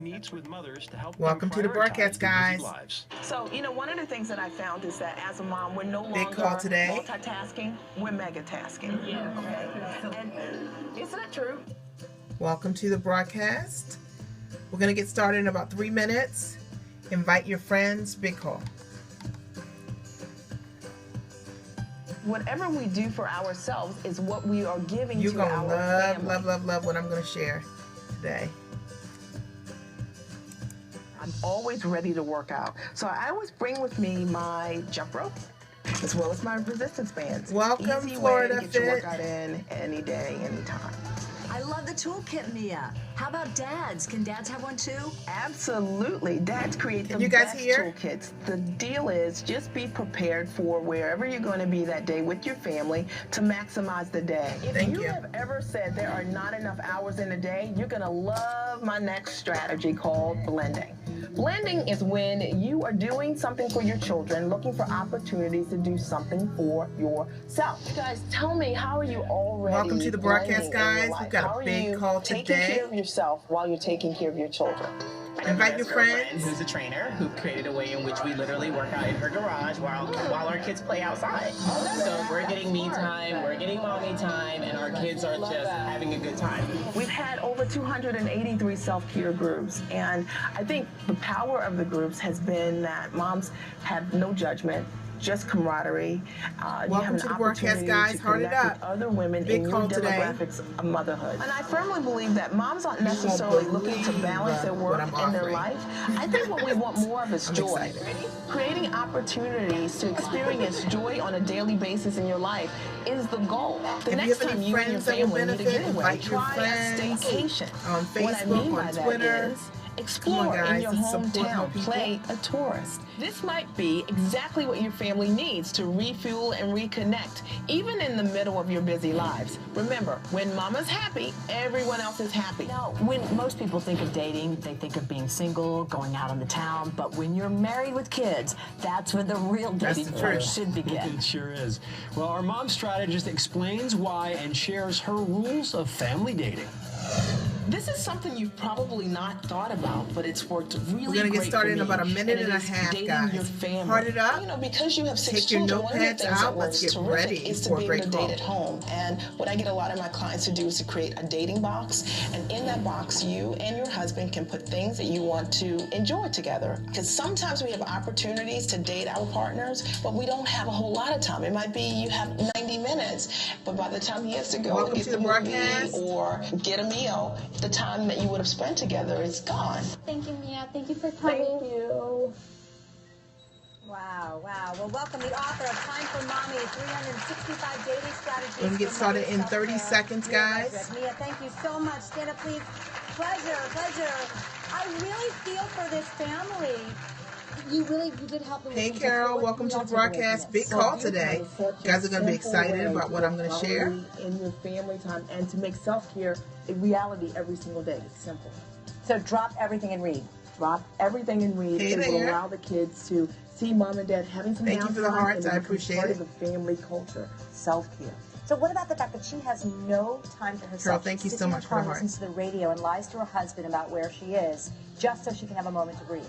meets with mothers to help Welcome to the broadcast, guys. So, one of the things that I found is that as a mom, we're no longer multitasking, we're megatasking. Yeah. Okay. And isn't that true? Welcome to the broadcast. We're going to get started in about 3 minutes. Invite your friends. Big call. Whatever we do for ourselves is what we are giving to our family. You're going to love what I'm going to share today. I'm always ready to work out. So I always bring with me my jump rope as well as my resistance bands. Welcome, Easy Florida way to get your workout in any day, anytime. I love the toolkit, Mia. How about dads? Can dads have one too? Absolutely. Dads create the best toolkits. The deal is just be prepared for wherever you're going to be that day with your family to maximize the day. If you have ever said there are not enough hours in a day, you're going to love my next strategy called blending. Blending is when you are doing something for your children, looking for opportunities to do something for yourself. You guys, tell me, how are you already Welcome to the broadcast, guys. We've got a big call today. Taking care of yourself while you're taking care of your children. Invite your friends. Who's a trainer who created a way in which we literally work out in her garage while our kids play outside. So we're getting me time, we're getting mommy time, and our kids are just having a good time. We've had over 283 self-care groups, and I think the power of the groups has been that moms have no judgment, just camaraderie. Welcome to the broadcast, guys. Heart it up. With other women in your demographics of motherhood. And I firmly believe that moms aren't necessarily looking to balance their work and their life. I think what we want more of is joy. Creating opportunities to experience joy on a daily basis in your life is the goal. The next time you and your family need to get away, try a staycation. On Facebook, on Twitter. Explore in your hometown. Play a tourist. This might be exactly what your family needs to refuel and reconnect, even in the middle of your busy lives. Remember, when mama's happy, everyone else is happy. Now, when most people think of dating, they think of being single, going out on the town. But when you're married with kids, that's when the real dating should begin. It sure is. Well, our mom strategist explains why and shares her rules of family dating. This is something you've probably not thought about, but it's worked really great. We're going to get started in about a minute and a half, guys. Heart it up. Because you have 6 Take your children, one of the notepads things out. Let's get ready is to for a be great able to call. date at home. And what I get a lot of my clients to do is to create a dating box. And in that box, you and your husband can put things that you want to enjoy together. Because sometimes we have opportunities to date our partners, but we don't have a whole lot of time. It might be you have 90 minutes, but by the time he has to go and get the movie or get a meal, the time that you would have spent together is gone. Thank you, Mia. Thank you for coming. Thank you. Wow, wow. Well, welcome the author of Time for Mommy, 365 Dating Strategies. We're going to get started in 30 seconds, guys. Mia, thank you so much. Stand up, please. Pleasure, pleasure. I really feel for this family. You did help them. Hey, Carol. Welcome to the broadcast. Big call today. You guys are going to be excited about what I'm going to share. In your family time and to make self-care a reality every single day. It's simple. So drop everything and read. Drop everything and read. Hey, it will allow the kids to see mom and dad having some downtime. Thank you for the hearts. I appreciate it. Part of the family culture. Self-care. So what about the fact that she has no time for herself? Carol, thank you so much for the heart. Listens to the radio and lies to her husband about where she is just so she can have a moment to breathe.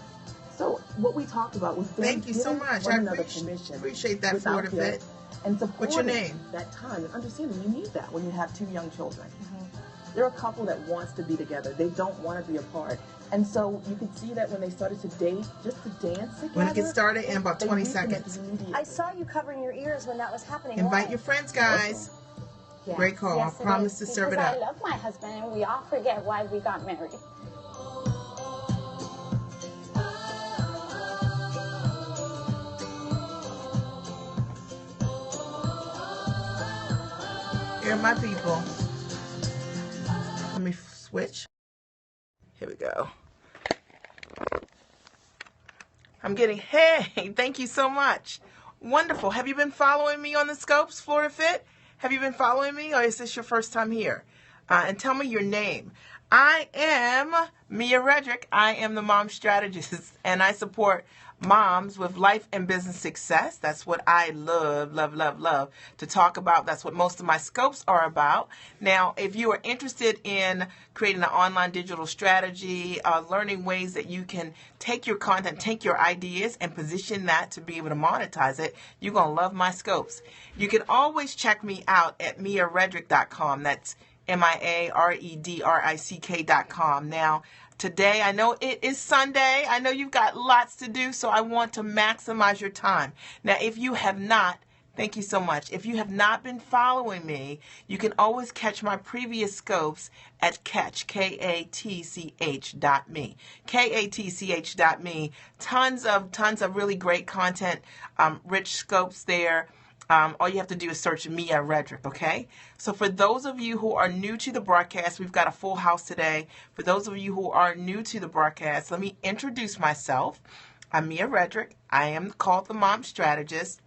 So what we talked about was thank you so much. I appreciate that, Florida Fit. And supporting what's your name? That time and understanding you need that when you have 2 young children. They're a couple that wants to be together. They don't want to be apart. And so you could see that when they started to date, just to dance together. When it gets started in about 20 seconds. I saw you covering your ears when that was happening. Invite your friends, guys. Yeah. Great call. I promise to serve it up. I love my husband, and we all forget why we got married. Here are my people. Let me switch. Here we go. I'm getting, hey, thank you so much. Wonderful. Have you been following me on the Scopes, Florida Fit? Have you been following me, or is this your first time here? And tell me your name. I am Mia Redrick. I am the mom strategist, and I support moms with life and business success. That's what I love to talk about. That's what most of my scopes are about. Now, if you are interested in creating an online digital strategy, learning ways that you can take your content, take your ideas, and position that to be able to monetize it, you're going to love my scopes. You can always check me out at miaredrick.com. That's miaredrick.com. Now, today, I know it is Sunday. I know you've got lots to do, so I want to maximize your time. Now, if you have not, thank you so much. If you have not been following me, you can always catch my previous scopes at katch.me. katch.me. Tons of really great content, rich scopes there. All you have to do is search Mia Redrick, okay? So for those of you who are new to the broadcast, we've got a full house today. For those of you who are new to the broadcast, let me introduce myself. I'm Mia Redrick. I am called the Mom Strategist,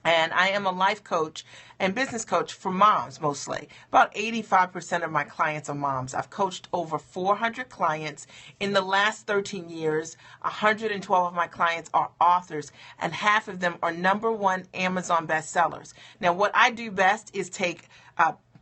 and I am a life coach and business coach for moms mostly. About 85% of my clients are moms. I've coached over 400 clients. In the last 13 years, 112 of my clients are authors, and half of them are #1 Amazon bestsellers. Now, what I do best is take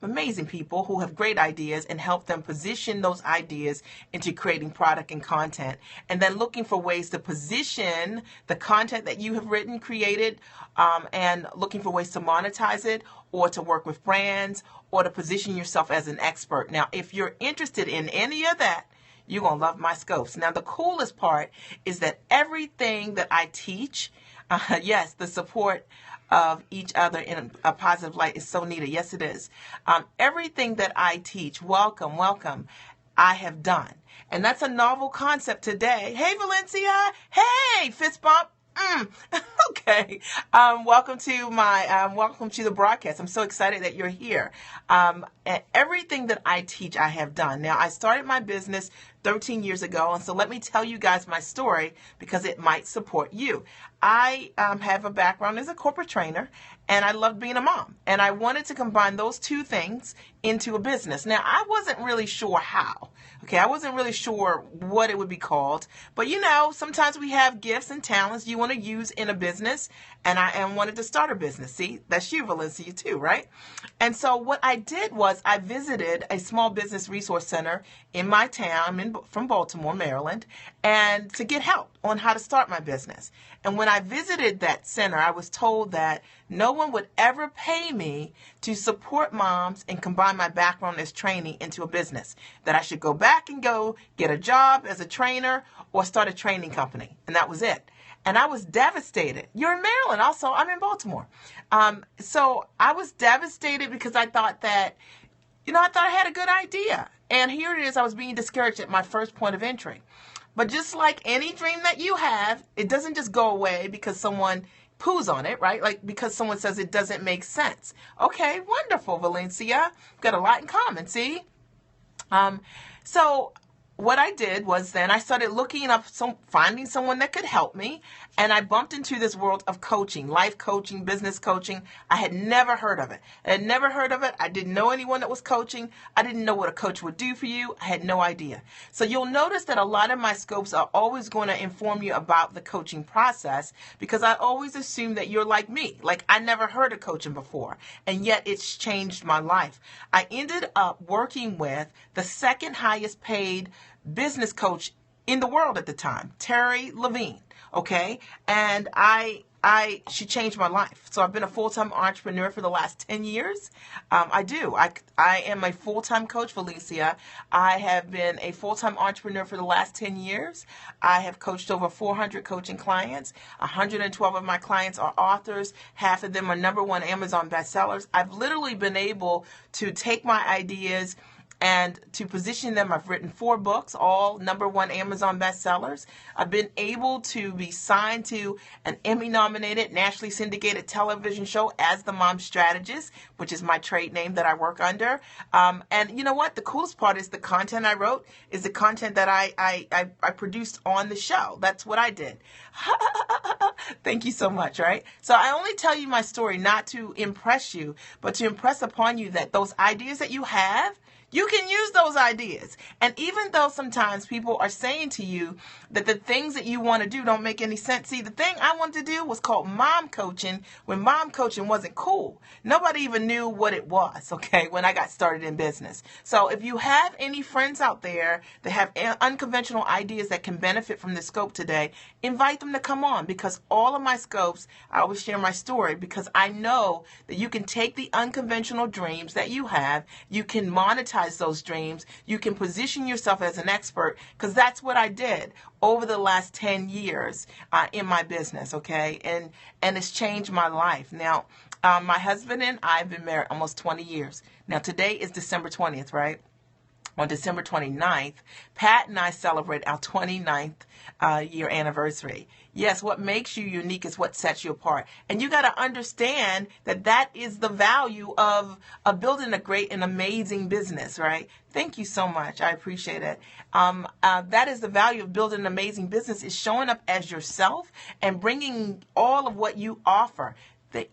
amazing people who have great ideas and help them position those ideas into creating product and content, and then looking for ways to position the content that you have written, created, and looking for ways to monetize it, or to work with brands, or to position yourself as an expert. Now, if you're interested in any of that, you're going to love my scopes. Now, the coolest part is that everything that I teach, yes, the support of each other in a positive light is so needed. Yes, it is. Everything that I teach, welcome, I have done. And that's a novel concept today. Hey, Valencia. Hey, fist bump. Okay. Welcome to the broadcast. I'm so excited that you're here. Everything that I teach, I have done. Now, I started my business 13 years ago, and so let me tell you guys my story because it might support you. I have a background as a corporate trainer, and I loved being a mom, and I wanted to combine those two things into a business. Now, I wasn't really sure how. Okay, I wasn't really sure what it would be called, but you know, sometimes we have gifts and talents you want to use in a business, and I wanted to start a business. See, that's you, Valencia, too, right? And so what I did was I visited a small business resource center in my town from Baltimore, Maryland, and to get help on how to start my business. And when I visited that center, I was told that no one would ever pay me to support moms and combine my background as training into a business, that I should go back and go get a job as a trainer or start a training company. And that was it. And I was devastated. You're in Maryland also. I'm in Baltimore. So I was devastated because I thought that, I thought I had a good idea. And here it is, I was being discouraged at my first point of entry. But just like any dream that you have, it doesn't just go away because someone poos on it, right? Like because someone says it doesn't make sense. Okay, wonderful, Valencia. We've got a lot in common, see? So what I did was then I started looking up, finding someone that could help me, and I bumped into this world of coaching, life coaching, business coaching. I had never heard of it. I didn't know anyone that was coaching. I didn't know what a coach would do for you. I had no idea. So you'll notice that a lot of my scopes are always going to inform you about the coaching process because I always assume that you're like me. Like I never heard of coaching before, and yet it's changed my life. I ended up working with the second highest paid business coach in the world at the time, Terry Levine. Okay. And she changed my life. So I've been a full-time entrepreneur for the last 10 years. I am a full-time coach, Valencia. I have been a full-time entrepreneur for the last 10 years. I have coached over 400 coaching clients. 112 of my clients are authors. Half of them are #1 Amazon bestsellers. I've literally been able to take my ideas and to position them. I've written 4 books, all #1 Amazon bestsellers. I've been able to be signed to an Emmy-nominated, nationally syndicated television show as the Mom Strategist, which is my trade name that I work under. And you know what? The coolest part is the content I wrote is the content that I produced on the show. That's what I did. Thank you so much, right? So I only tell you my story not to impress you, but to impress upon you that those ideas that you have, You can use those ideas. And even though sometimes people are saying to you that the things that you want to do don't make any sense. See, the thing I wanted to do was called mom coaching when mom coaching wasn't cool. Nobody even knew what it was, okay, when I got started in business. So if you have any friends out there that have unconventional ideas that can benefit from this scope today, invite them to come on, because all of my scopes, I always share my story, because I know that you can take the unconventional dreams that you have, you can monetize those dreams, you can position yourself as an expert, because that's what I did over the last 10 years in my business, okay? And it's changed my life. Now, my husband and I have been married almost 20 years. Now, today is December 20th, right? On December 29th, Pat and I celebrate our 29th year anniversary. Yes, what makes you unique is what sets you apart. And you got to understand that that is the value of building a great and amazing business, right? Thank you so much. I appreciate it. That is the value of building an amazing business, is showing up as yourself and bringing all of what you offer.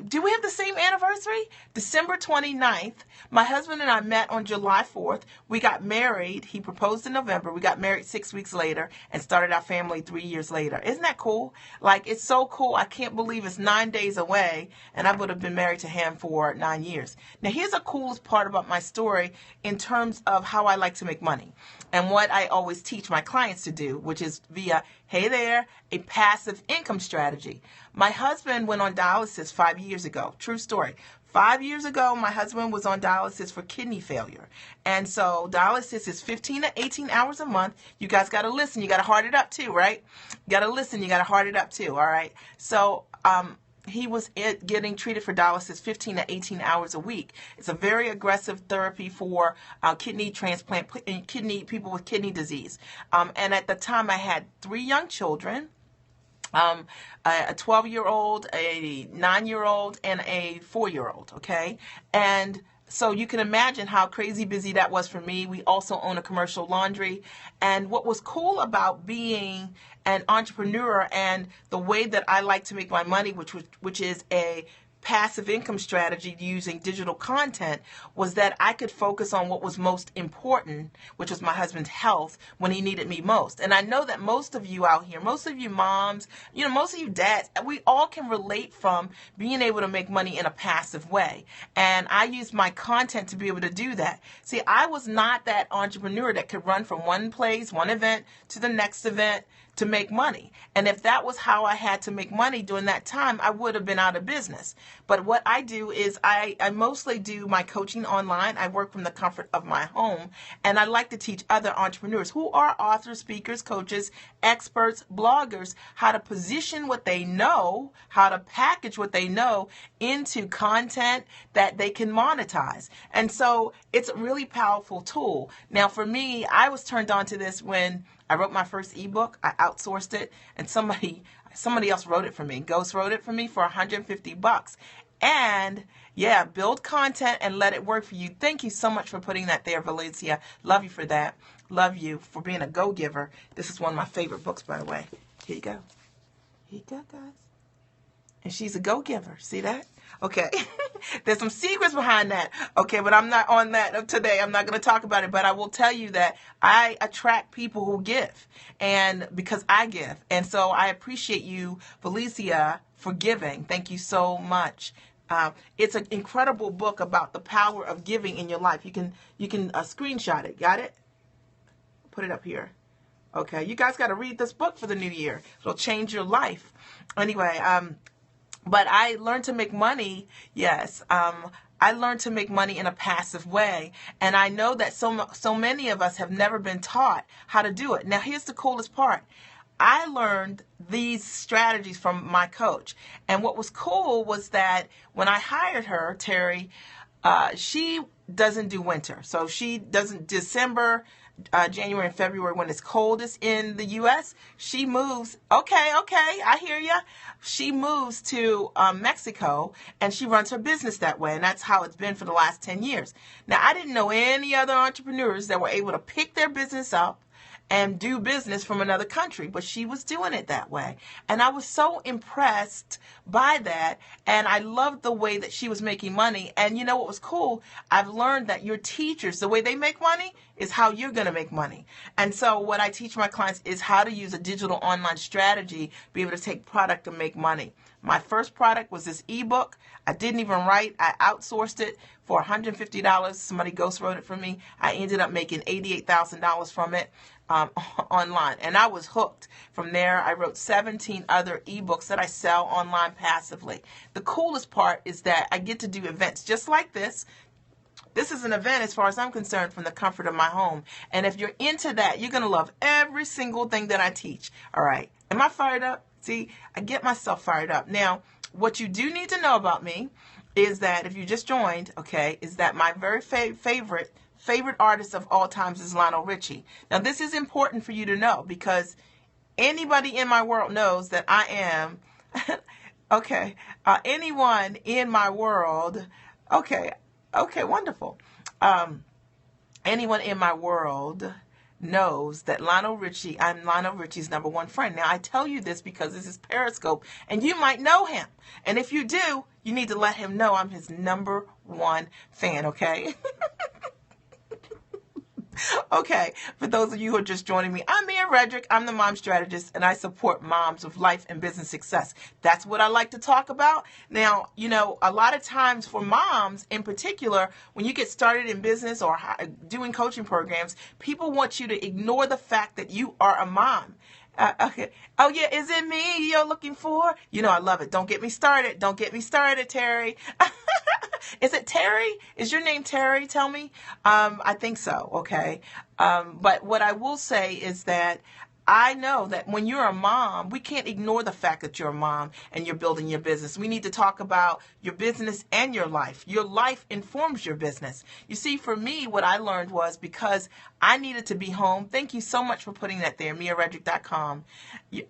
Do we have the same anniversary? December 29th. My husband and I met on July 4th. We got married. He proposed in November. We got married 6 weeks later and started our family 3 years later. Isn't that cool? Like, it's so cool. I can't believe it's 9 days away, and I would have been married to him for 9 years. Now, here's the coolest part about my story in terms of how I like to make money and what I always teach my clients to do, which is via, hey there, a passive income strategy. My husband went on dialysis 5 years ago. True story. 5 years ago, my husband was on dialysis for kidney failure. And so dialysis is 15 to 18 hours a month. You guys got to listen. You got to heart it up too, right? You got to listen. You got to heart it up too, all right? So he was getting treated for dialysis 15 to 18 hours a week. It's a very aggressive therapy for kidney transplant, people with kidney disease. And at the time, I had 3 young children. A 12-year-old, a 9-year-old, and a 4-year-old, okay? And so you can imagine how crazy busy that was for me. We also own a commercial laundry. And what was cool about being an entrepreneur and the way that I like to make my money, which is a passive income strategy using digital content, was that I could focus on what was most important, which was my husband's health when he needed me most. And I know that most of you out here, most of you moms, most of you dads, we all can relate from being able to make money in a passive way. And I used my content to be able to do that. See, I was not that entrepreneur that could run from one place, one event to the next event to make money. And if that was how I had to make money during that time, I would have been out of business. But what I do is I mostly do my coaching online. I work from the comfort of my home, and I like to teach other entrepreneurs who are authors, speakers, coaches, experts, bloggers, how to position what they know, how to package what they know into content that they can monetize. And so it's a really powerful tool. Now, for me, I was turned on to this when I wrote my first ebook. I outsourced it, and somebody else wrote it for me. Ghost wrote it for me for $150. And yeah, build content and let it work for you. Thank you so much for putting that there, Valencia. Love you for that. Love you for being a go-giver. This is one of my favorite books, by the way. Here you go. Here you go, guys. And she's a go-giver. See that? Okay. There's some secrets behind that. Okay, but I'm not on that today. I'm not going to talk about it, but I will tell you that I attract people who give, and because I give. And so I appreciate you, Felicia, for giving. Thank you so much. It's an incredible book about the power of giving in your life. You can screenshot it. Got it? Put it up here. Okay, you guys got to read this book for the new year. It'll change your life. Anyway, but I learned to make money, yes. I learned to make money in a passive way. And I know that so many of us have never been taught how to do it. Now, here's the coolest part. I learned these strategies from my coach. And what was cool was that when I hired her, Terry, she doesn't do winter. So she doesn't December, January and February, when it's coldest in the U.S., she moves. Okay, I hear ya. She moves to Mexico, and she runs her business that way, and that's how it's been for the last 10 years. Now, I didn't know any other entrepreneurs that were able to pick their business up and do business from another country, but she was doing it that way. And I was so impressed by that, and I loved the way that she was making money. And you know what was cool? I've learned that your teachers, the way they make money is how you're going to make money. And so what I teach my clients is how to use a digital online strategy, be able to take product and make money. My first product was this ebook. I didn't even write. I outsourced it for $150. Somebody ghost wrote it for me. I ended up making $88,000 from it online. And I was hooked. From there, I wrote 17 other ebooks that I sell online passively. The coolest part is that I get to do events just like this. This is an event as far as I'm concerned from the comfort of my home. And if you're into that, you're going to love every single thing that I teach. All right. Am I fired up? See, I get myself fired up. Now, what you do need to know about me is that if you just joined, okay, is that my very favorite artist of all times is Lionel Richie. Now, this is important for you to know because anybody in my world knows that I am, okay, anyone in my world, okay, wonderful. Anyone in my world knows that I'm Lionel Richie's number one friend. Now, I tell you this because this is Periscope, and you might know him. And if you do, you need to let him know I'm his number one fan, okay? Okay, for those of you who are just joining me, I'm Redrick. I'm the mom strategist, and I support moms with life and business success. That's what I like to talk about. Now, you know, a lot of times for moms in particular, when you get started in business or doing coaching programs, people want you to ignore the fact that you are a mom. Okay. Oh, yeah. Is it me you're looking for? You know, I love it. Don't get me started. Don't get me started, Terry. Is it Terry? Is your name Terry? Tell me. I think so. Okay. But what I will say is that I know that when you're a mom, we can't ignore the fact that you're a mom and you're building your business. We need to talk about your business and your life. Your life informs your business. You see, for me, what I learned was because I needed to be home. Thank you so much for putting that there, miaredrick.com. You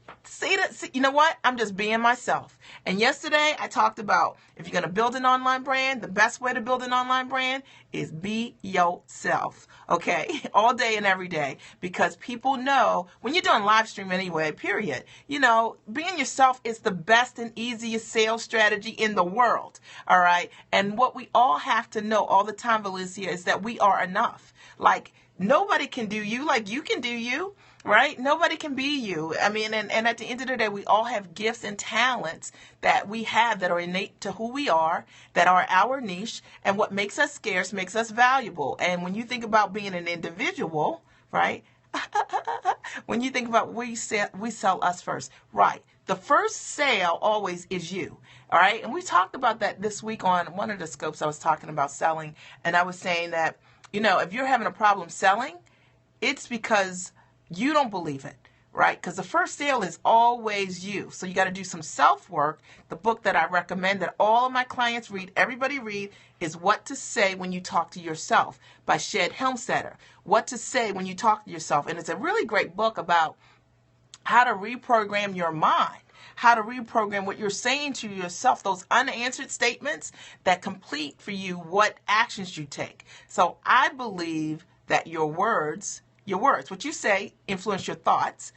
know what? I'm just being myself. And yesterday I talked about if you're going to build an online brand, the best way to build an online brand is be yourself. Okay? All day and every day. Because people know when you're doing live stream anyway, period. You know, being yourself is the best and easiest sales strategy in the world. All right? And what we all have to know all the time, Valencia, is that we are enough. Like, nobody can do you like you can do you. Right? Nobody can be you. I mean, and at the end of the day, we all have gifts and talents that we have that are innate to who we are, that are our niche, and what makes us scarce makes us valuable. And when you think about being an individual, right? When you think about we sell us first, right? The first sale always is you, all right? And we talked about that this week on one of the scopes. I was talking about selling, and I was saying that, you know, if you're having a problem selling, it's because you don't believe it, right? Because the first sale is always you. So you got to do some self-work. The book that I recommend that all of my clients read, everybody read, is What to Say When You Talk to Yourself by Shed Helmstetter. What to say when you talk to yourself. And it's a really great book about how to reprogram your mind, how to reprogram what you're saying to yourself, those unanswered statements that complete for you what actions you take. So I believe that your words, what you say, influence your thoughts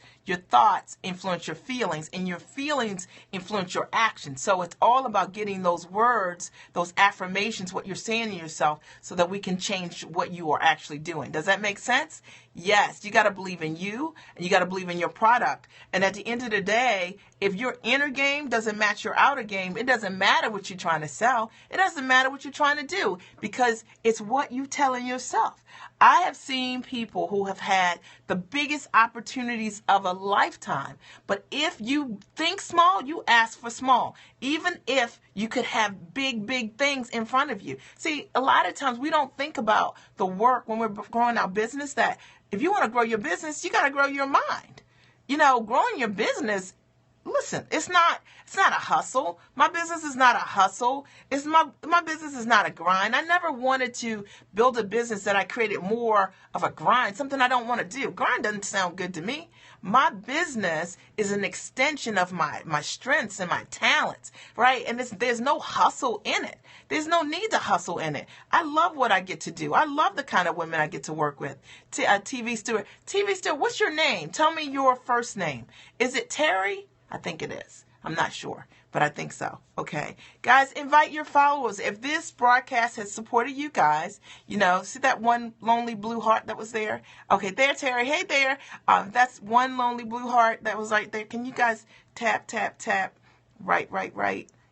influence your feelings, and your feelings influence your actions. So it's all about getting those words, those affirmations, what you're saying to yourself, so that we can change what you are actually doing. Does that make sense? Yes, you got to believe in you, and you got to believe in your product. And at the end of the day, if your inner game doesn't match your outer game, it doesn't matter what you're trying to sell. It doesn't matter what you're trying to do, because it's what you're telling yourself. I have seen people who have had the biggest opportunities of a lifetime. But if you think small, you ask for small. Even if you could have big things in front of you. See, a lot of times we don't think about the work when we're growing our business, that if you want to grow your business, you got to grow your mind. You know, growing your business, listen, it's not a hustle. My business is not a hustle. It's my business is not a grind. I never wanted to build a business that I created more of a grind, something I don't want to do. Grind doesn't sound good to me. My business is an extension of my strengths and my talents, right? And there's no hustle in it. There's no need to hustle in it. I love what I get to do. I love the kind of women I get to work with. TV Stewart, what's your name? Tell me your first name. Is it Terry? I think it is. I'm not sure, but I think so. Okay. Guys, invite your followers. If this broadcast has supported you guys, see that one lonely blue heart that was there? Okay, there, Terry. Hey there. That's one lonely blue heart that was right there. Can you guys tap, tap, tap? Right.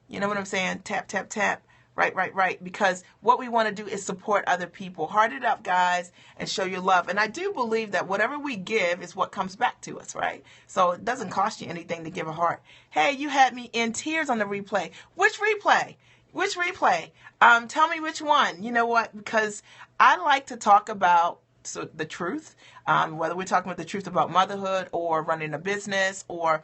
You know what I'm saying? Tap, tap, tap. Right. Because what we want to do is support other people. Heart it up, guys, and show your love. And I do believe that whatever we give is what comes back to us, right? So it doesn't cost you anything to give a heart. Hey, you had me in tears on the replay. Which replay? Tell me which one. You know what? Because I like to talk about the truth, whether we're talking about the truth about motherhood or running a business or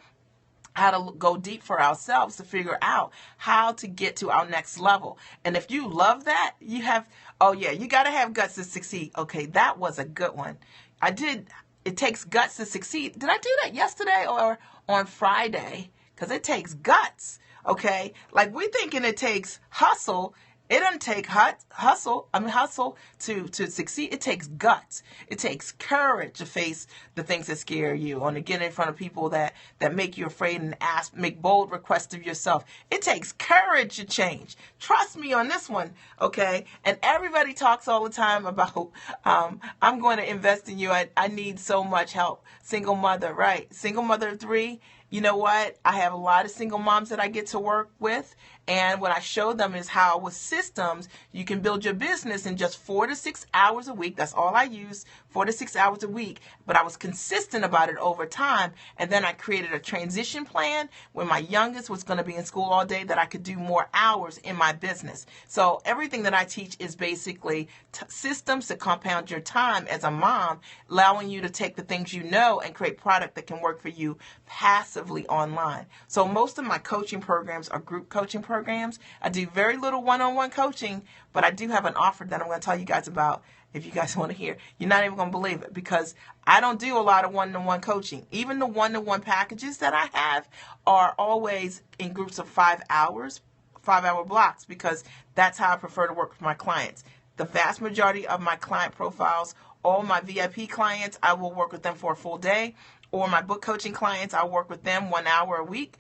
how to go deep for ourselves to figure out how to get to our next level. And if you love that, you got to have guts to succeed. Okay, that was a good one. It takes guts to succeed. Did I do that yesterday or on Friday? Because it takes guts, okay? Like we're thinking it takes hustle. It doesn't take hustle to succeed. It takes guts. It takes courage to face the things that scare you, or to get in front of people that make you afraid and make bold requests of yourself. It takes courage to change. Trust me on this one, okay? And everybody talks all the time about, I'm going to invest in you. I need so much help. Single mother, right? Single mother of 3. You know what? I have a lot of single moms that I get to work with. And what I show them is how with systems, you can build your business in just 4 to 6 hours a week. That's all I use, 4 to 6 hours a week. But I was consistent about it over time. And then I created a transition plan when my youngest was going to be in school all day that I could do more hours in my business. So everything that I teach is basically systems to compound your time as a mom, allowing you to take the things you know and create product that can work for you passively online. So most of my coaching programs are group coaching programs. I do very little one-on-one coaching, but I do have an offer that I'm going to tell you guys about if you guys want to hear. You're not even going to believe it because I don't do a lot of one-on-one coaching. Even the one-to-one packages that I have are always in groups of 5 hours, 5-hour blocks, because that's how I prefer to work with my clients. The vast majority of my client profiles, all my VIP clients, I will work with them for a full day. Or my book coaching clients, I'll work with them 1 hour a week.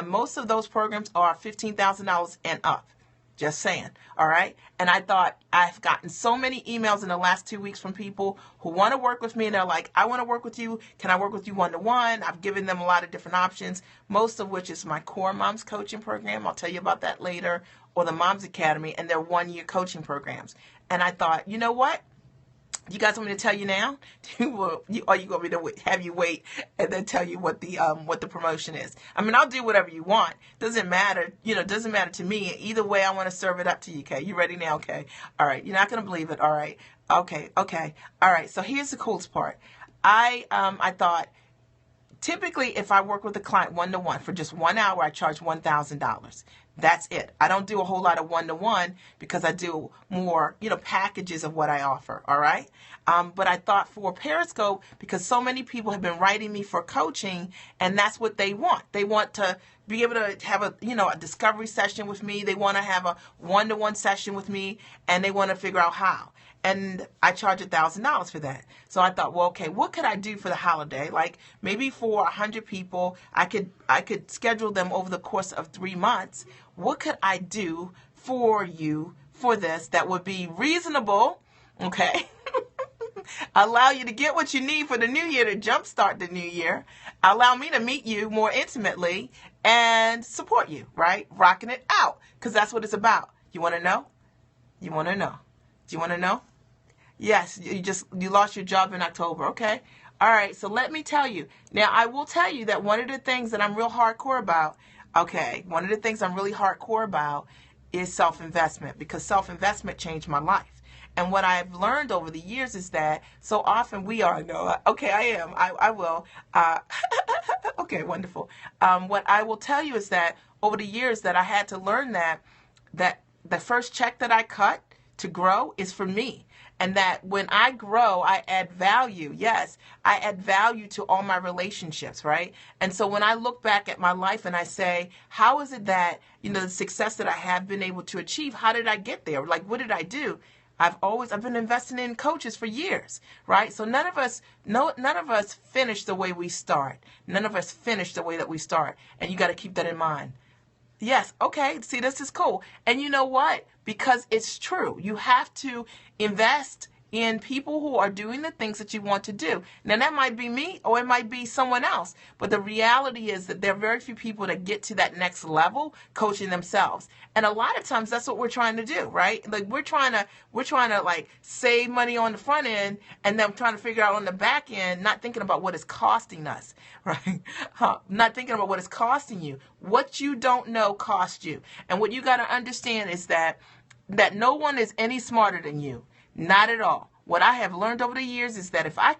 Most of those programs are $15,000 and up. Just saying. All right. And I thought I've gotten so many emails in the last 2 weeks from people who want to work with me. And they're like, I want to work with you. Can I work with you one-to-one? I've given them a lot of different options, most of which is my Core Moms coaching program. I'll tell you about that later. Or the Moms Academy and their 1-year coaching programs. And I thought, you know what? You guys want me to tell you now? Or you want me to have you wait and then tell you what the promotion is? I mean, I'll do whatever you want. Doesn't matter. Doesn't matter to me. Either way, I want to serve it up to you. Okay, you ready now? Okay. All right. You're not gonna believe it. All right. Okay. All right. So here's the coolest part. I thought typically if I work with a client one-to-one for just 1 hour, I charge $1,000. That's it. I don't do a whole lot of one-to-one because I do more, packages of what I offer. All right. But I thought for Periscope, because so many people have been writing me for coaching, and that's what they want. They want to be able to have a discovery session with me. They want to have a one-to-one session with me, and they want to figure out how. And I charge $1,000 for that. So I thought, well, okay, what could I do for the holiday? Like maybe for 100 people, I could schedule them over the course of 3 months. What could I do for you for this that would be reasonable? Okay. Allow you to get what you need for the new year to jumpstart the new year. Allow me to meet you more intimately and support you, right? Rocking it out, because that's what it's about. You want to know? You want to know? Do you want to know? Yes, you lost your job in October. Okay. All right. So let me tell you. Now, I will tell you that one of the things that I'm real hardcore about, one of the things I'm really hardcore about is self-investment, because self-investment changed my life. And what I've learned over the years is that so often we are, no, okay, I will. Okay, wonderful. What I will tell you is that over the years that I had to learn that the first check that I cut to grow is for me. And that when I grow, I add value. Yes, I add value to all my relationships, right? And so when I look back at my life and I say, how is it that, the success that I have been able to achieve, how did I get there? Like, what did I do? I've been investing in coaches for years, right? So none of us finish the way we start. None of us finish the way that we start. And you got to keep that in mind. Yes, okay, see, this is cool. And you know what? Because it's true. You have to invest in people who are doing the things that you want to do. Now, that might be me or it might be someone else. But the reality is that there are very few people that get to that next level coaching themselves. And a lot of times that's what we're trying to do, right? Like we're trying to like save money on the front end and then trying to figure out on the back end, not thinking about what it's costing us, right? Not thinking about what it's costing you. What you don't know costs you. And what you got to understand is that no one is any smarter than you. Not at all. What I have learned over the years is that if I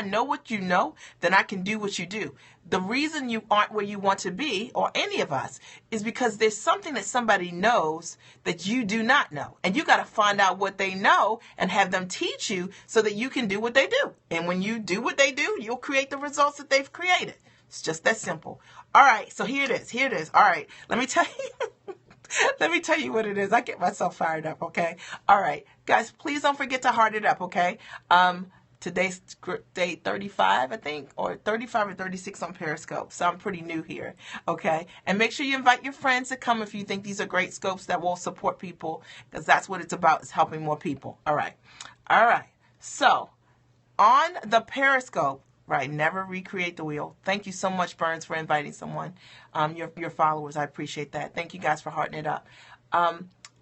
know what you know, then I can do what you do. The reason you aren't where you want to be, or any of us, is because there's something that somebody knows that you do not know. And you got to find out what they know and have them teach you so that you can do what they do. And when you do what they do, you'll create the results that they've created. It's just that simple. All right, so here it is. All right, let me tell you. Let me tell you what it is. I get myself fired up, okay? All right. Guys, please don't forget to heart it up, okay? Today's day 35, I think, or 35 or 36 on Periscope. So I'm pretty new here, okay? And make sure you invite your friends to come if you think these are great scopes that will support people, because that's what it's about, is helping more people. All right. So on the Periscope, right, never recreate the wheel. Thank you so much, Burns, for inviting someone, your followers. I appreciate that. Thank you guys for hearting it up.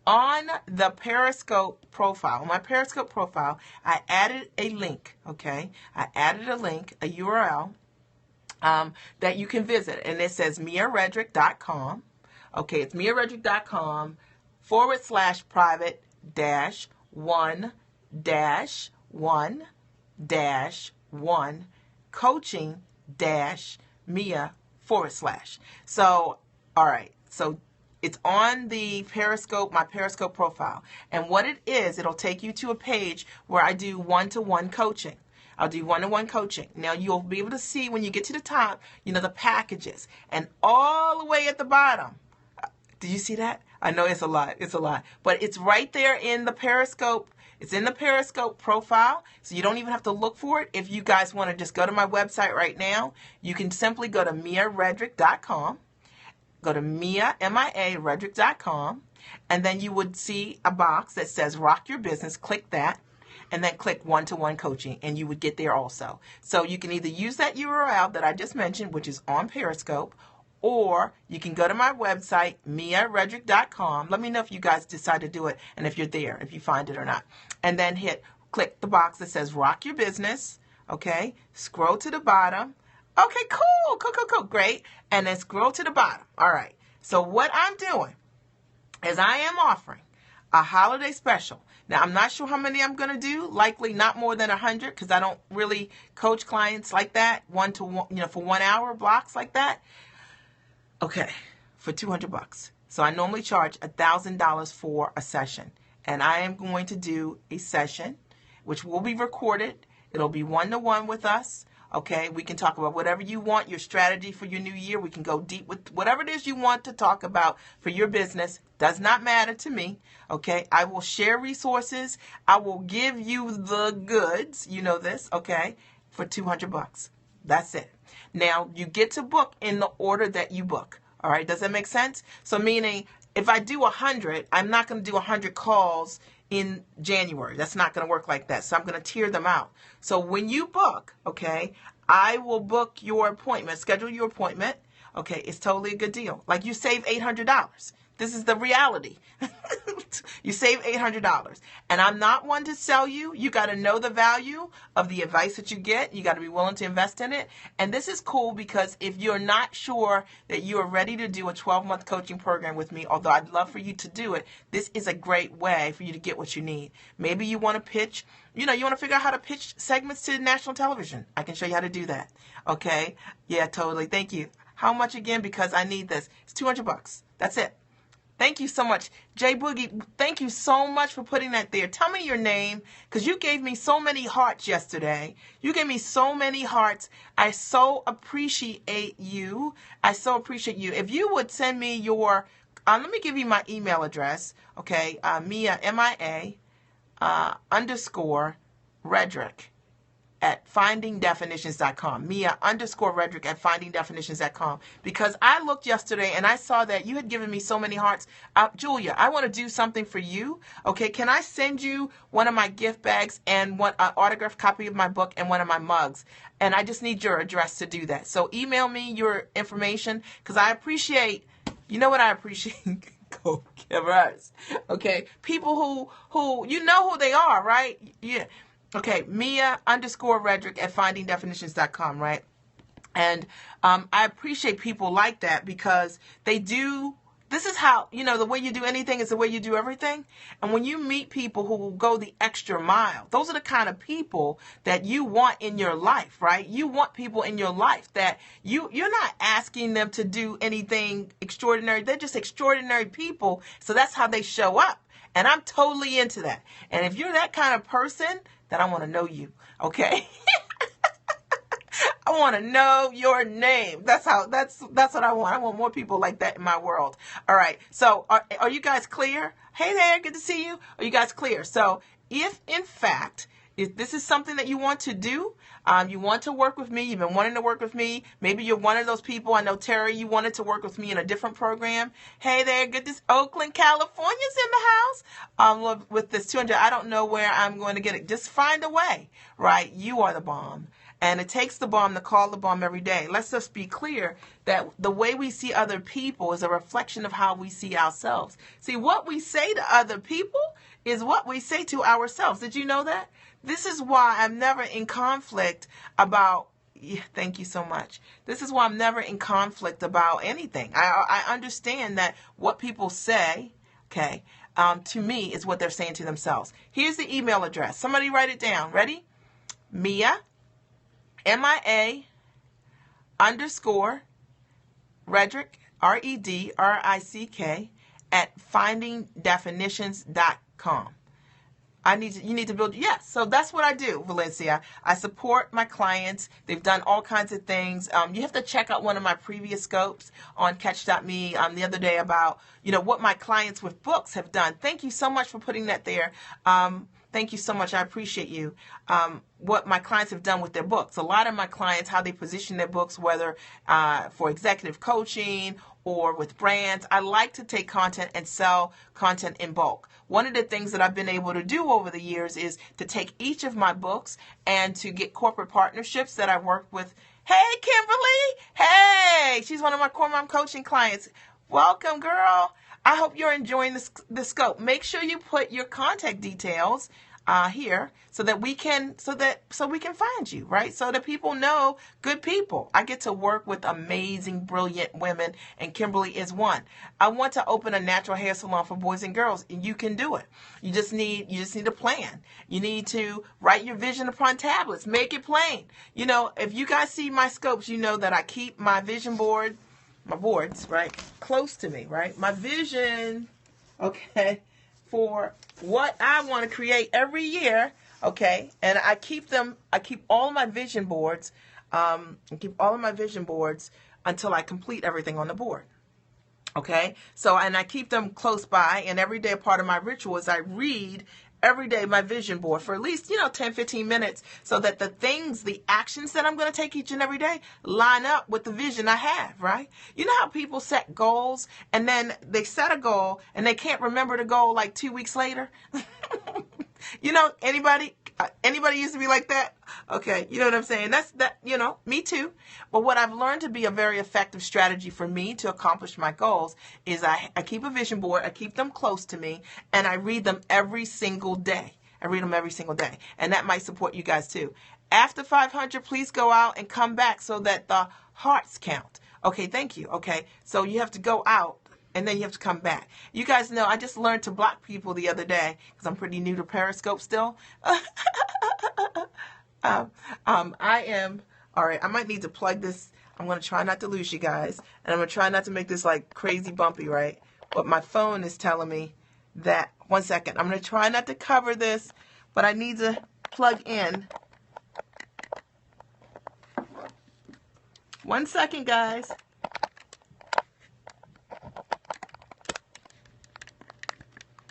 On the Periscope profile, my Periscope profile, I added a link, okay? I added a link, a URL, that you can visit. And it says miaredrick.com. Okay, it's miaredrick.com /private-1-1-1 coaching-Mia /. So, all right. So it's on the Periscope, my Periscope profile. And what it is, it'll take you to a page where I do one-to-one coaching. I'll do one-to-one coaching. Now, you'll be able to see when you get to the top, the packages. And all the way at the bottom, did you see that? I know it's a lot. But it's right there in the Periscope. It's in the Periscope profile, so you don't even have to look for it. If you guys want to just go to my website right now, you can simply go to miaredrick.com. Go to miaredrick.com, and then you would see a box that says Rock Your Business. Click that, and then click one-to-one coaching, and you would get there also. So you can either use that URL that I just mentioned, which is on Periscope, or you can go to my website, miaredrick.com. Let me know if you guys decide to do it and if you're there, if you find it or not. And then click the box that says Rock Your Business. Okay, scroll to the bottom. Okay, cool. Great. And then scroll to the bottom. All right. So what I'm doing is I am offering a holiday special. Now, I'm not sure how many I'm going to do. Likely not more than 100, because I don't really coach clients like that, one-to-one, for 1 hour blocks like that. Okay, for $200. So I normally charge $1,000 for a session. And I am going to do a session, which will be recorded. It'll be one-to-one with us. Okay, we can talk about whatever you want, your strategy for your new year. We can go deep with whatever it is you want to talk about for your business. Does not matter to me. Okay, I will share resources. I will give you the goods. You know this, okay, for $200. That's it. Now, you get to book in the order that you book. All right, does that make sense? So meaning, if I do 100, I'm not going to do 100 calls in January. That's not going to work like that. So I'm going to tier them out. So when you book, okay, I will book your appointment, schedule your appointment. Okay, it's totally a good deal. Like you save $800. This is the reality. You save $800. And I'm not one to sell you. You got to know the value of the advice that you get. You got to be willing to invest in it. And this is cool because if you're not sure that you are ready to do a 12-month coaching program with me, although I'd love for you to do it, this is a great way for you to get what you need. Maybe you want to pitch, you want to figure out how to pitch segments to national television. I can show you how to do that. Okay? Yeah, totally. Thank you. How much again? Because I need this. It's $200. That's it. Thank you so much. Jay Boogie, thank you so much for putting that there. Tell me your name, because you gave me so many hearts yesterday. You gave me so many hearts. I so appreciate you. I so appreciate you. If you would send me your, let me give you my email address. Okay, Mia, M-I-A, _ Redrick at findingdefinitions.com. Mia _ Redrick at findingdefinitions.com. Because I looked yesterday and I saw that you had given me so many hearts. Julia, I want to do something for you. Okay, can I send you one of my gift bags and one autographed copy of my book and one of my mugs? And I just need your address to do that. So email me your information because I appreciate, you know what I appreciate? Go-givers. Okay, people who you know who they are, right? Yeah. Okay, Mia _ Redrick at findingdefinitions.com, right? And I appreciate people like that because they do, this is how, the way you do anything is the way you do everything. And when you meet people who will go the extra mile, those are the kind of people that you want in your life, right? You want people in your life that you're not asking them to do anything extraordinary. They're just extraordinary people. So that's how they show up. And I'm totally into that. And if you're that kind of person, then I want to know you, okay? I want to know your name. That's what I want. I want more people like that in my world. All right. So are you guys clear? Hey there, good to see you. Are you guys clear? So if in fact, if this is something that you want to do, you want to work with me, you've been wanting to work with me, maybe you're one of those people, I know Terry, you wanted to work with me in a different program. Hey there, good to see Oakland, California's in the house. With this 200, I don't know where I'm going to get it. Just find a way, right? You are the bomb. And it takes the bomb to call the bomb every day. Let's just be clear that the way we see other people is a reflection of how we see ourselves. See, what we say to other people is what we say to ourselves. Did you know that? This is why I'm never in conflict about, thank you so much. This is why I'm never in conflict about anything. I understand that what people say, okay, to me is what they're saying to themselves. Here's the email address. Somebody write it down. Ready? Mia, MIA _ Redrick, REDRICK at findingdefinitions.com. You need to build, yes. So that's what I do, Valencia. I support my clients. They've done all kinds of things. You have to check out one of my previous scopes on catch.me the other day about, what my clients with books have done. Thank you so much for putting that there. Thank you so much. I appreciate you. What my clients have done with their books. A lot of my clients, how they position their books, whether for executive coaching or with brands. I like to take content and sell content in bulk. One of the things that I've been able to do over the years is to take each of my books and to get corporate partnerships that I work with. Hey, Kimberly. Hey, she's one of my Core Mom coaching clients. Welcome, girl. I hope you're enjoying the scope. Make sure you put your contact details here so we can find you, right? So that people know good people. I get to work with amazing, brilliant women, and Kimberly is one. I want to open a natural hair salon for boys and girls, and you can do it. You just need a plan. You need to write your vision upon tablets. Make it plain. If you guys see my scopes, you know that I keep my vision board, my boards, right, close to me, right? My vision, okay, for what I want to create every year, okay? And I keep all of my vision boards, until I complete everything on the board. Okay? So, and I keep them close by, and every day a part of my ritual is I read every day my vision board for at least 10, 15 minutes so that the actions that I'm going to take each and every day line up with the vision I have, right? You know how people set goals and then they set a goal and they can't remember the goal like 2 weeks later? Anybody? Anybody used to be like that? Okay, you know what I'm saying? That's that, me too. But what I've learned to be a very effective strategy for me to accomplish my goals is I keep a vision board, I keep them close to me, and I read them every single day. I read them every single day. And that might support you guys too. After 500, please go out and come back so that the hearts count. Okay, thank you. Okay, so you have to go out and then you have to come back. You guys know I just learned to block people the other day because I'm pretty new to Periscope still. I am, all right, I might need to plug this. I'm going to try not to lose you guys. And I'm going to try not to make this like crazy bumpy, right? But my phone is telling me that, 1 second, I'm going to try not to cover this, but I need to plug in. 1 second, guys.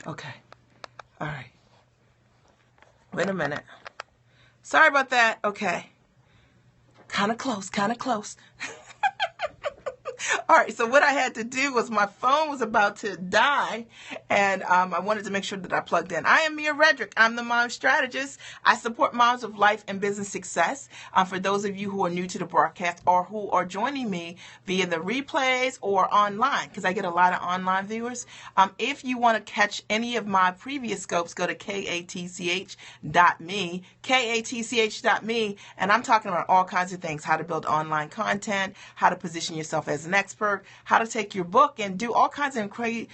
Okay. All right. Wait a minute. Sorry about that. Okay. Kind of close, kind of close. All right, so what I had to do was my phone was about to die, and I wanted to make sure that I plugged in. I am Mia Redrick. I'm the mom strategist. I support moms of life and business success. For those of you who are new to the broadcast or who are joining me via the replays or online, because I get a lot of online viewers. If you want to catch any of my previous scopes, go to katch.me, katch.me, and I'm talking about all kinds of things: how to build online content, how to position yourself as an expert, how to take your book and do all kinds of crazy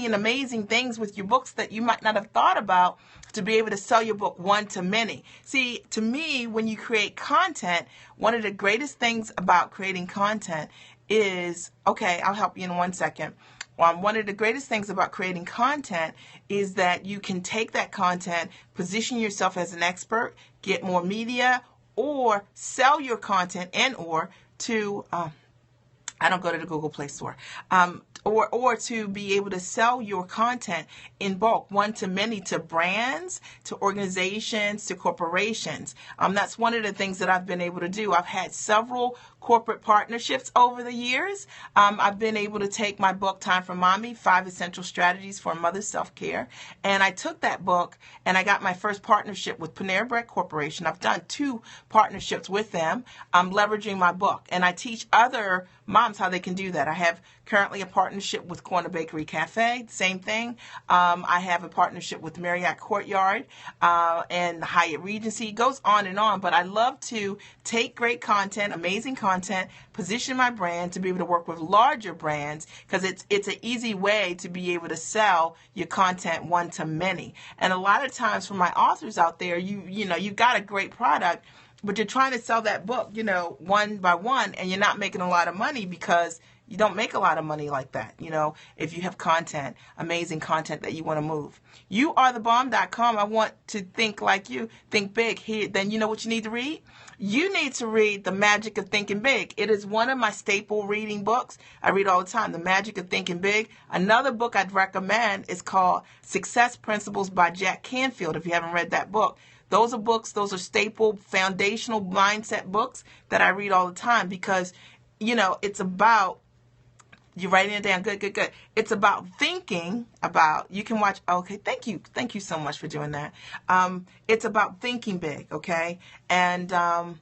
and amazing things with your books that you might not have thought about to be able to sell your book one to many. See, to me, when you create content, one of the greatest things about creating content is, okay, I'll help you in 1 second. One of the greatest things about creating content is that you can take that content, position yourself as an expert, get more media, or sell your content and or to I don't go to the Google Play Store. Or to be able to sell your content in bulk, one to many, to brands, to organizations, to corporations. That's one of the things that I've been able to do. I've had several corporate partnerships over the years. I've been able to take my book, Time for Mommy, 5 Essential Strategies for Mother's Self-Care. And I took that book and I got my first partnership with Panera Bread Corporation. I've done 2 partnerships with them. I'm leveraging my book. And I teach other moms how they can do that. I have currently a partnership with Corner Bakery Cafe, same thing. I have a partnership with Marriott Courtyard and the Hyatt Regency. It goes on and on, but I love to take great content, amazing content, position my brand to be able to work with larger brands, because it's an easy way to be able to sell your content one to many. And a lot of times for my authors out there, you've got a great product, but you're trying to sell that book, one by one, and you're not making a lot of money because you don't make a lot of money like that, if you have content, amazing content that you want to move. YouAreTheBomb.com. I want to think like you, think big. Then you know what you need to read? You need to read The Magic of Thinking Big. It is one of my staple reading books. I read all the time, The Magic of Thinking Big. Another book I'd recommend is called Success Principles by Jack Canfield, if you haven't read that book. Those are staple foundational mindset books that I read all the time because, it's about, you're writing it down. Good. It's about thinking about, you can watch, okay, thank you so much for doing that. It's about thinking big, okay? And, at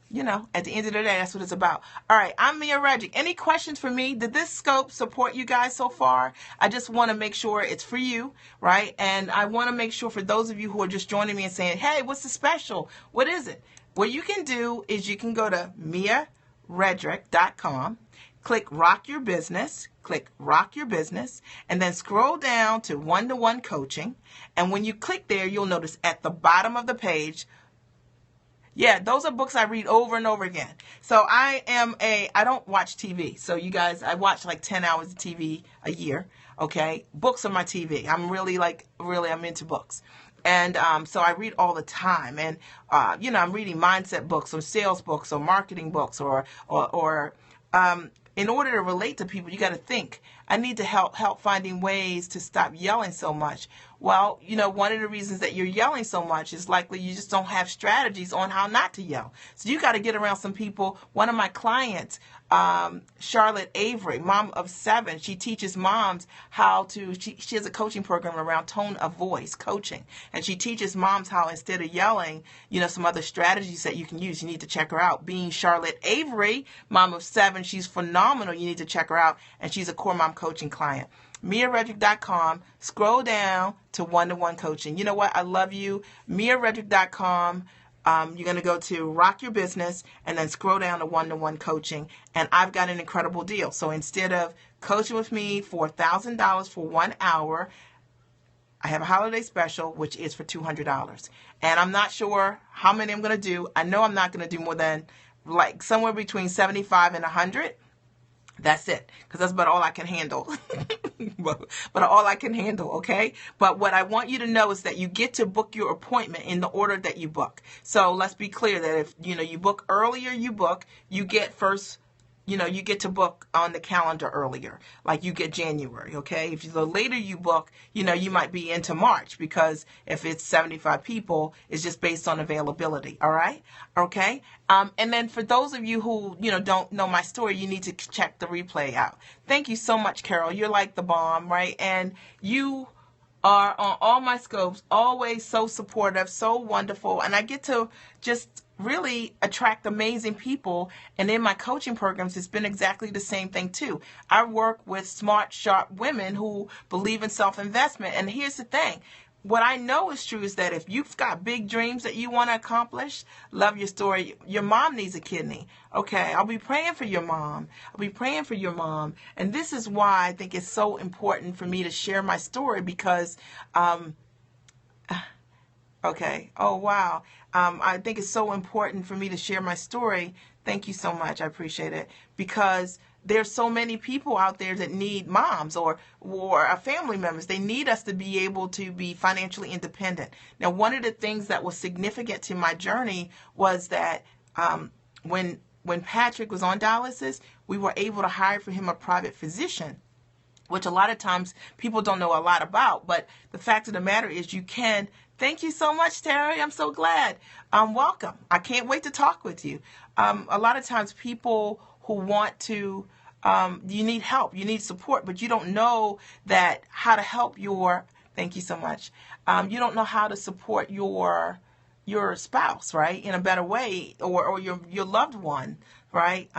the end of the day, that's what it's about. All right, I'm Mia Redrick. Any questions for me? Did this scope support you guys so far? I just want to make sure it's for you, right? And I want to make sure for those of you who are just joining me and saying, hey, what's the special? What is it? What you can do is you can go to miaredrick.com, click Rock Your Business, and then scroll down to one-to-one coaching. And when you click there, you'll notice at the bottom of the page, those are books I read over and over again. So I don't watch TV. So you guys, I watch like 10 hours of TV a year. Okay. Books are my TV. I'm I'm into books. And so I read all the time. And, I'm reading mindset books or sales books or marketing books or in order to relate to people, you got to think. I need to help finding ways to stop yelling so much. Well, one of the reasons that you're yelling so much is likely you just don't have strategies on how not to yell. So you got to get around some people. One of my clients, Charlotte Avery, mom of 7, she teaches moms how to, she has a coaching program around tone of voice coaching. And she teaches moms how, instead of yelling, some other strategies that you can use. You need to check her out. Being Charlotte Avery, mom of 7, she's phenomenal. You need to check her out. And she's a core mom coaching client. MiaRedrick.com. Scroll down to one-to-one coaching. You know what? I love you. MiaRedrick.com. You're going to go to Rock Your Business and then scroll down to one-to-one coaching. And I've got an incredible deal. So instead of coaching with me for $1,000 for 1 hour, I have a holiday special, which is for $200. And I'm not sure how many I'm going to do. I know I'm not going to do more than like somewhere between 75 and 100. That's it, because that's about all I can handle. but all I can handle, okay? But what I want you to know is that you get to book your appointment in the order that you book. So let's be clear that if you book earlier, you get first. You get to book on the calendar earlier, like you get January, okay? If the later you book, you might be into March, because if it's 75 people, it's just based on availability, all right? Okay? And then for those of you who, don't know my story, you need to check the replay out. Thank you so much, Carol. You're like the bomb, right? And you are on all my scopes, always so supportive, so wonderful, and I get to just really attract amazing people. And in my coaching programs, it's been exactly the same thing too. I work with smart, sharp women who believe in self-investment. And here's the thing. What I know is true is that if you've got big dreams that you want to accomplish, love your story. Your mom needs a kidney. Okay, I'll be praying for your mom. And this is why I think it's so important for me to share my story, because okay. Oh, wow. I think it's so important for me to share my story. Thank you so much. I appreciate it. Because there's so many people out there that need moms or family members. They need us to be able to be financially independent. Now, one of the things that was significant to my journey was that when Patrick was on dialysis, we were able to hire for him a private physician, which a lot of times people don't know a lot about. But the fact of the matter is you can. Thank you so much, Terry. I'm so glad. Welcome. I can't wait to talk with you. A lot of times people who want to, you need help, you need support, but you don't know that how to help thank you so much. You don't know how to support your spouse, right, in a better way, or your loved one, right,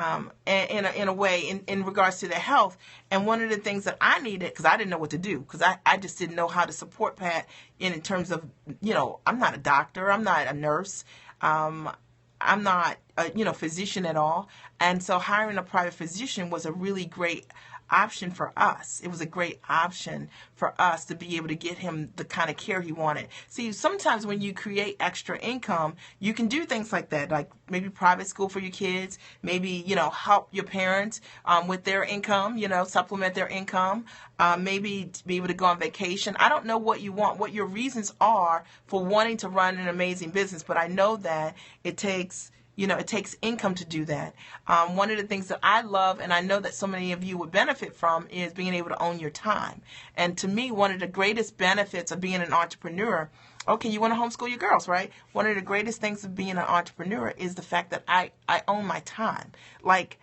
in a way, in regards to their health. And one of the things that I needed, because I didn't know what to do, because I just didn't know how to support Pat in terms of, I'm not a doctor, I'm not a nurse, I'm not a physician at all. And so hiring a private physician was a really great option for us. It was a great option for us to be able to get him the kind of care he wanted. See, sometimes when you create extra income, you can do things like that, like maybe private school for your kids, maybe, help your parents with their income, supplement their income, maybe to be able to go on vacation. I don't know what you want, what your reasons are for wanting to run an amazing business, but I know that it takes income to do that. One of the things that I love, and I know that so many of you would benefit from, is being able to own your time. And to me, one of the greatest benefits of being an entrepreneur, okay, you want to homeschool your girls, right? One of the greatest things of being an entrepreneur is the fact that I own my time. Like,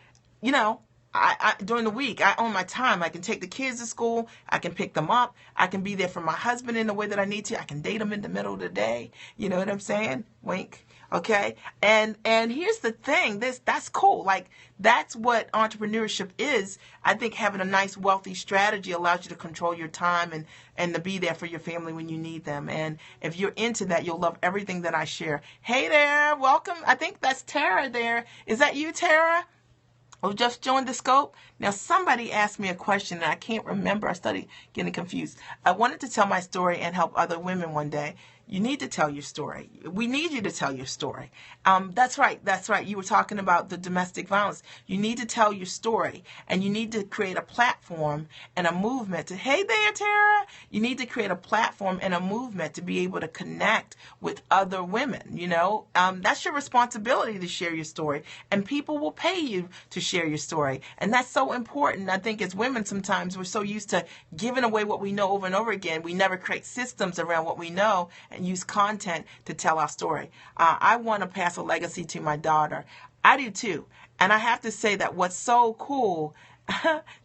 I during the week, I own my time. I can take the kids to school. I can pick them up. I can be there for my husband in the way that I need to. I can date him in the middle of the day. You know what I'm saying? Wink. Okay. And here's the thing. That's cool. Like, that's what entrepreneurship is. I think having a nice, wealthy strategy allows you to control your time and to be there for your family when you need them. And if you're into that, you'll love everything that I share. Hey there. Welcome. I think that's Tara there. Is that you, Tara? Oh, just joined the scope. Now, somebody asked me a question, and I can't remember. I started getting confused. I wanted to tell my story and help other women one day. You need to tell your story. We need you to tell your story. That's right. That's right. You were talking about the domestic violence. You need to tell your story, and you need to create a platform and a movement to, hey there, Tara. You need to create a platform and a movement to be able to connect with other women. That's your responsibility to share your story, and people will pay you to share your story. And that's so important. I think as women, sometimes we're so used to giving away what we know over and over again. We never create systems around what we know and use content to tell our story. I want to pass a legacy to my daughter. I do too. And I have to say that what's so cool,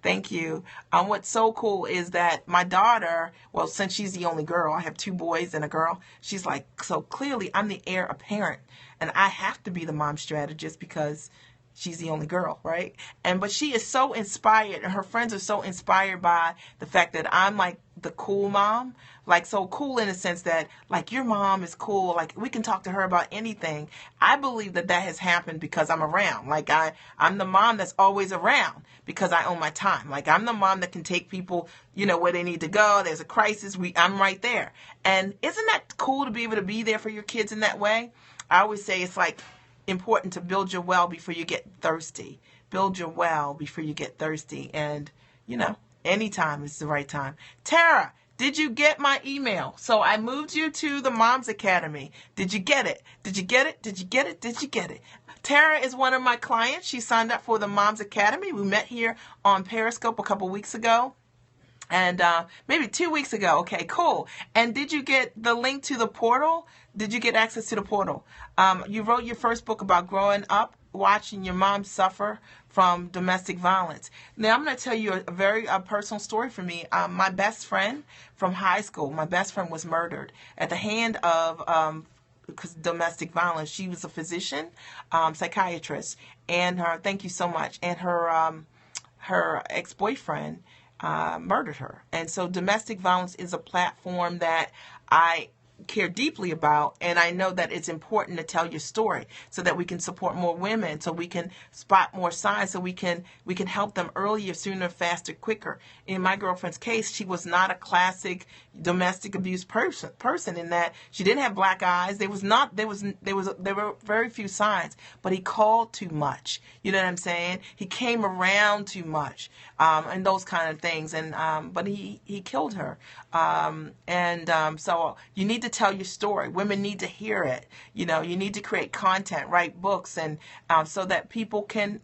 thank you. What's so cool is that my daughter, well, since she's the only girl, I have 2 boys and a girl. She's like, so clearly I'm the heir apparent, and I have to be the mom strategist because she's the only girl, right? But she is so inspired, and her friends are so inspired by the fact that I'm like the cool mom, like so cool in the sense that like your mom is cool, like we can talk to her about anything. I believe that has happened because I'm around. Like I'm the mom that's always around because I own my time. Like I'm the mom that can take people, where they need to go. There's a crisis, I'm right there. And isn't that cool to be able to be there for your kids in that way? I always say it's like important to build your well before you get thirsty. Build your well before you get thirsty. And, anytime is the right time. Tara, did you get my email? So I moved you to the Moms Academy. Did you get it? Did you get it? Did you get it? Did you get it? Tara is one of my clients. She signed up for the Moms Academy. We met here on Periscope a couple weeks ago. And maybe 2 weeks ago. Okay, cool. And did you get the link to the portal? Did you get access to the portal? You wrote your first book about growing up, watching your mom suffer from domestic violence. Now, I'm going to tell you a very personal story for me. My best friend from high school, my best friend was murdered at the hand of domestic violence. She was a physician, psychiatrist, and thank you so much. And her ex-boyfriend murdered her. And so domestic violence is a platform that I care deeply about, and I know that it's important to tell your story so that we can support more women, so we can spot more signs, so we can help them earlier, sooner, faster, quicker. In my girlfriend's case, she was not a classic domestic abuse person in that she didn't have black eyes. There were very few signs, but he called too much. You know what I'm saying? He came around too much, and those kind of things. And but he killed her. So you need to tell your story. Women need to hear it. You need to create content, write books, and so that people can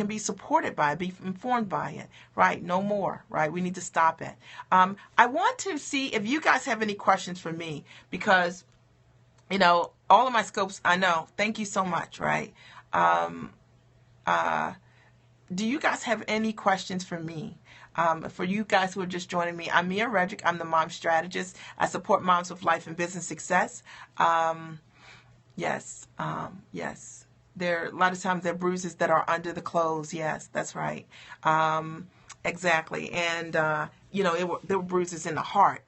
be supported by it, be informed by it, right? No more, right? We need to stop it. I want to see if you guys have any questions for me because, all of my scopes, I know. Thank you so much, right? Do you guys have any questions for me? For you guys who are just joining me, I'm Mia Redrick. I'm the mom strategist. I support moms with life and business success. Yes. There a lot of times there are bruises that are under the clothes. Yes, that's right. Exactly. And there were bruises in the heart.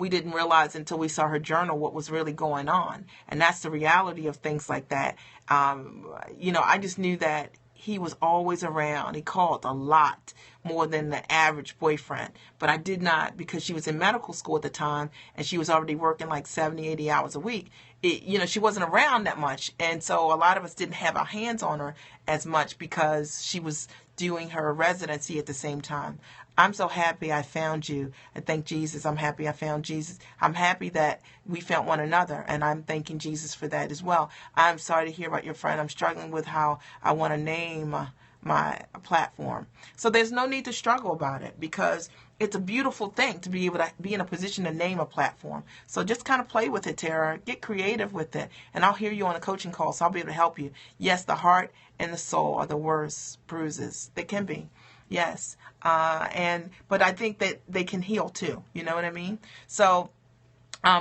We didn't realize until we saw her journal what was really going on, and that's the reality of things like that. I just knew that he was always around. He called a lot more than the average boyfriend. But I did not, because she was in medical school at the time and she was already working like 70, 80 hours a week. She wasn't around that much. And so a lot of us didn't have our hands on her as much because she was doing her residency at the same time. I'm so happy I found you. And thank Jesus. I'm happy I found Jesus. I'm happy that we found one another. And I'm thanking Jesus for that as well. I'm sorry to hear about your friend. I'm struggling with how I want to name my platform. So there's no need to struggle about it because it's a beautiful thing to be able to be in a position to name a platform. So just kind of play with it, Tara. Get creative with it. And I'll hear you on a coaching call, so I'll be able to help you. Yes, the heart and the soul are the worst bruises. They can be. Yes. But I think that they can heal too. You know what I mean? So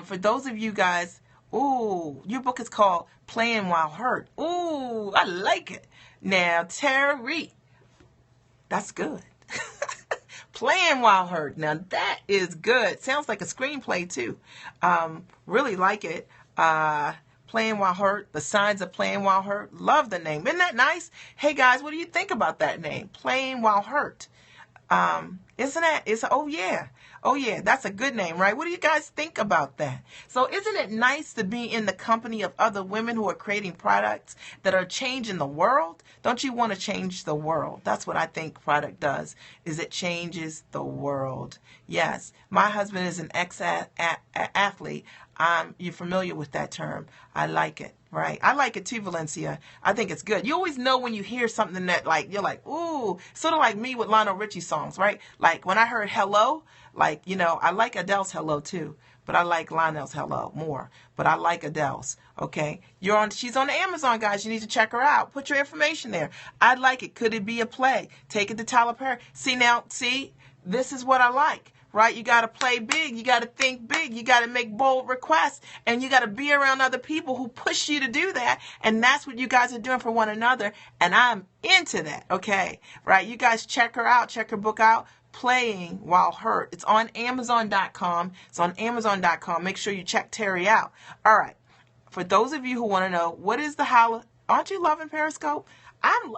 for those of you guys, your book is called Playing While Hurt. I like it. Now, Terry, that's good. Playing While Hurt. Now, that is good. Sounds like a screenplay, too. Really like it. Playing While Hurt. The Signs of Playing While Hurt. Love the name. Isn't that nice? Hey, guys, what do you think about that name? Playing While Hurt. Isn't that? Oh yeah. Oh yeah, that's a good name, right? What do you guys think about that? So isn't it nice to be in the company of other women who are creating products that are changing the world? Don't you want to change the world? That's what I think product does, is it changes the world. Yes, my husband is an ex-athlete. You're familiar with that term. I like it, right? I like it too, Valencia. I think it's good. You always know when you hear something that you're like, ooh, sort of like me with Lionel Richie songs, right? Like when I heard Hello, I like Adele's Hello too, but I like Lionel's Hello more, but I like Adele's. Okay. She's on Amazon, guys. You need to check her out. Put your information there. I'd like it. Could it be a play? Take it to Tyler Perry. See, this is what I like. Right? You got to play big. You got to think big. You got to make bold requests. And you got to be around other people who push you to do that. And that's what you guys are doing for one another. And I'm into that. Okay. Right? You guys check her out. Check her book out. Playing While Hurt. It's on Amazon.com. It's on Amazon.com. Make sure you check Terry out. All right. For those of you who want to know, what is the holiday? Aren't you loving Periscope? I'm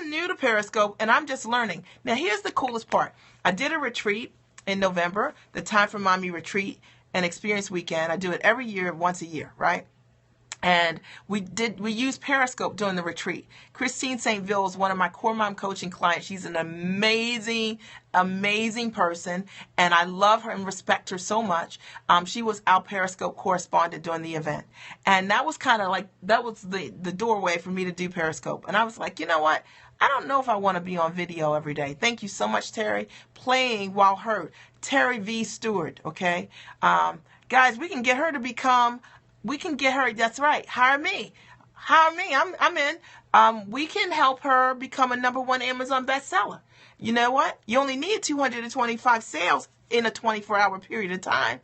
new to Periscope, and I'm just learning. Now, here's the coolest part. I did a retreat in November, the Time for Mommy retreat and experience weekend. I do it every year, once a year, right? And we used Periscope during the retreat. Christine St. Ville is one of my core mom coaching clients. She's an amazing, amazing person, and I love her and respect her so much. She was our Periscope correspondent during the event, and that was kind of like, that was the doorway for me to do Periscope. And I was like, you know what? I don't know if I want to be on video every day. Thank you so much, Terry. Playing While Hurt. Terry V. Stewart, okay? Guys, we can get her to become... We can get her, that's right, hire me. Hire me, I'm in. We can help her become a #1 Amazon bestseller. You know what? You only need 225 sales in a 24-hour period of time.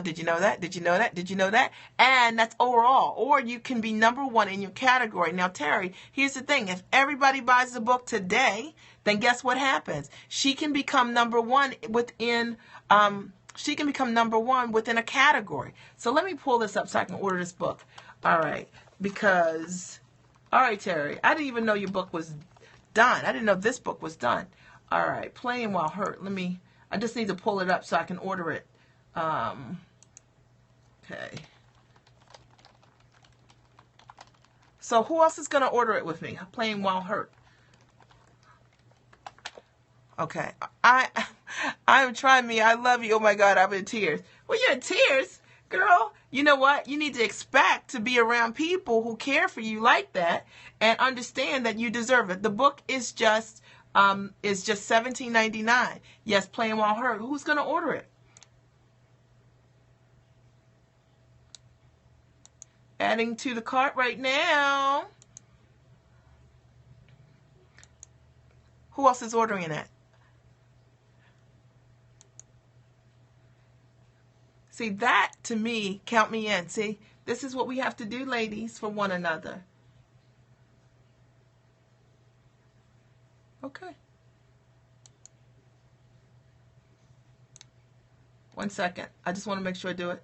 Did you know that? Did you know that? Did you know that? And that's overall. Or you can be #1 in your category. Now, Terry, here's the thing. If everybody buys the book today, then guess what happens? She can become #1 within... She can become #1 within a category. So let me pull this up so I can order this book. All right. All right, Terry, I didn't even know your book was done. I didn't know this book was done. All right. Playing While Hurt. I just need to pull it up so I can order it. Okay. So who else is going to order it with me? Playing While Hurt. Okay. I'm trying me. I love you. Oh my God, I'm in tears. Well, you're in tears, girl. You know what? You need to expect to be around people who care for you like that and understand that you deserve it. The book is just $17.99. Yes, Playing While Hurt. Who's gonna order it? Adding to the cart right now. Who else is ordering that? See, that to me, count me in. See, this is what we have to do, ladies, for one another. Okay. 1 second. I just want to make sure I do it.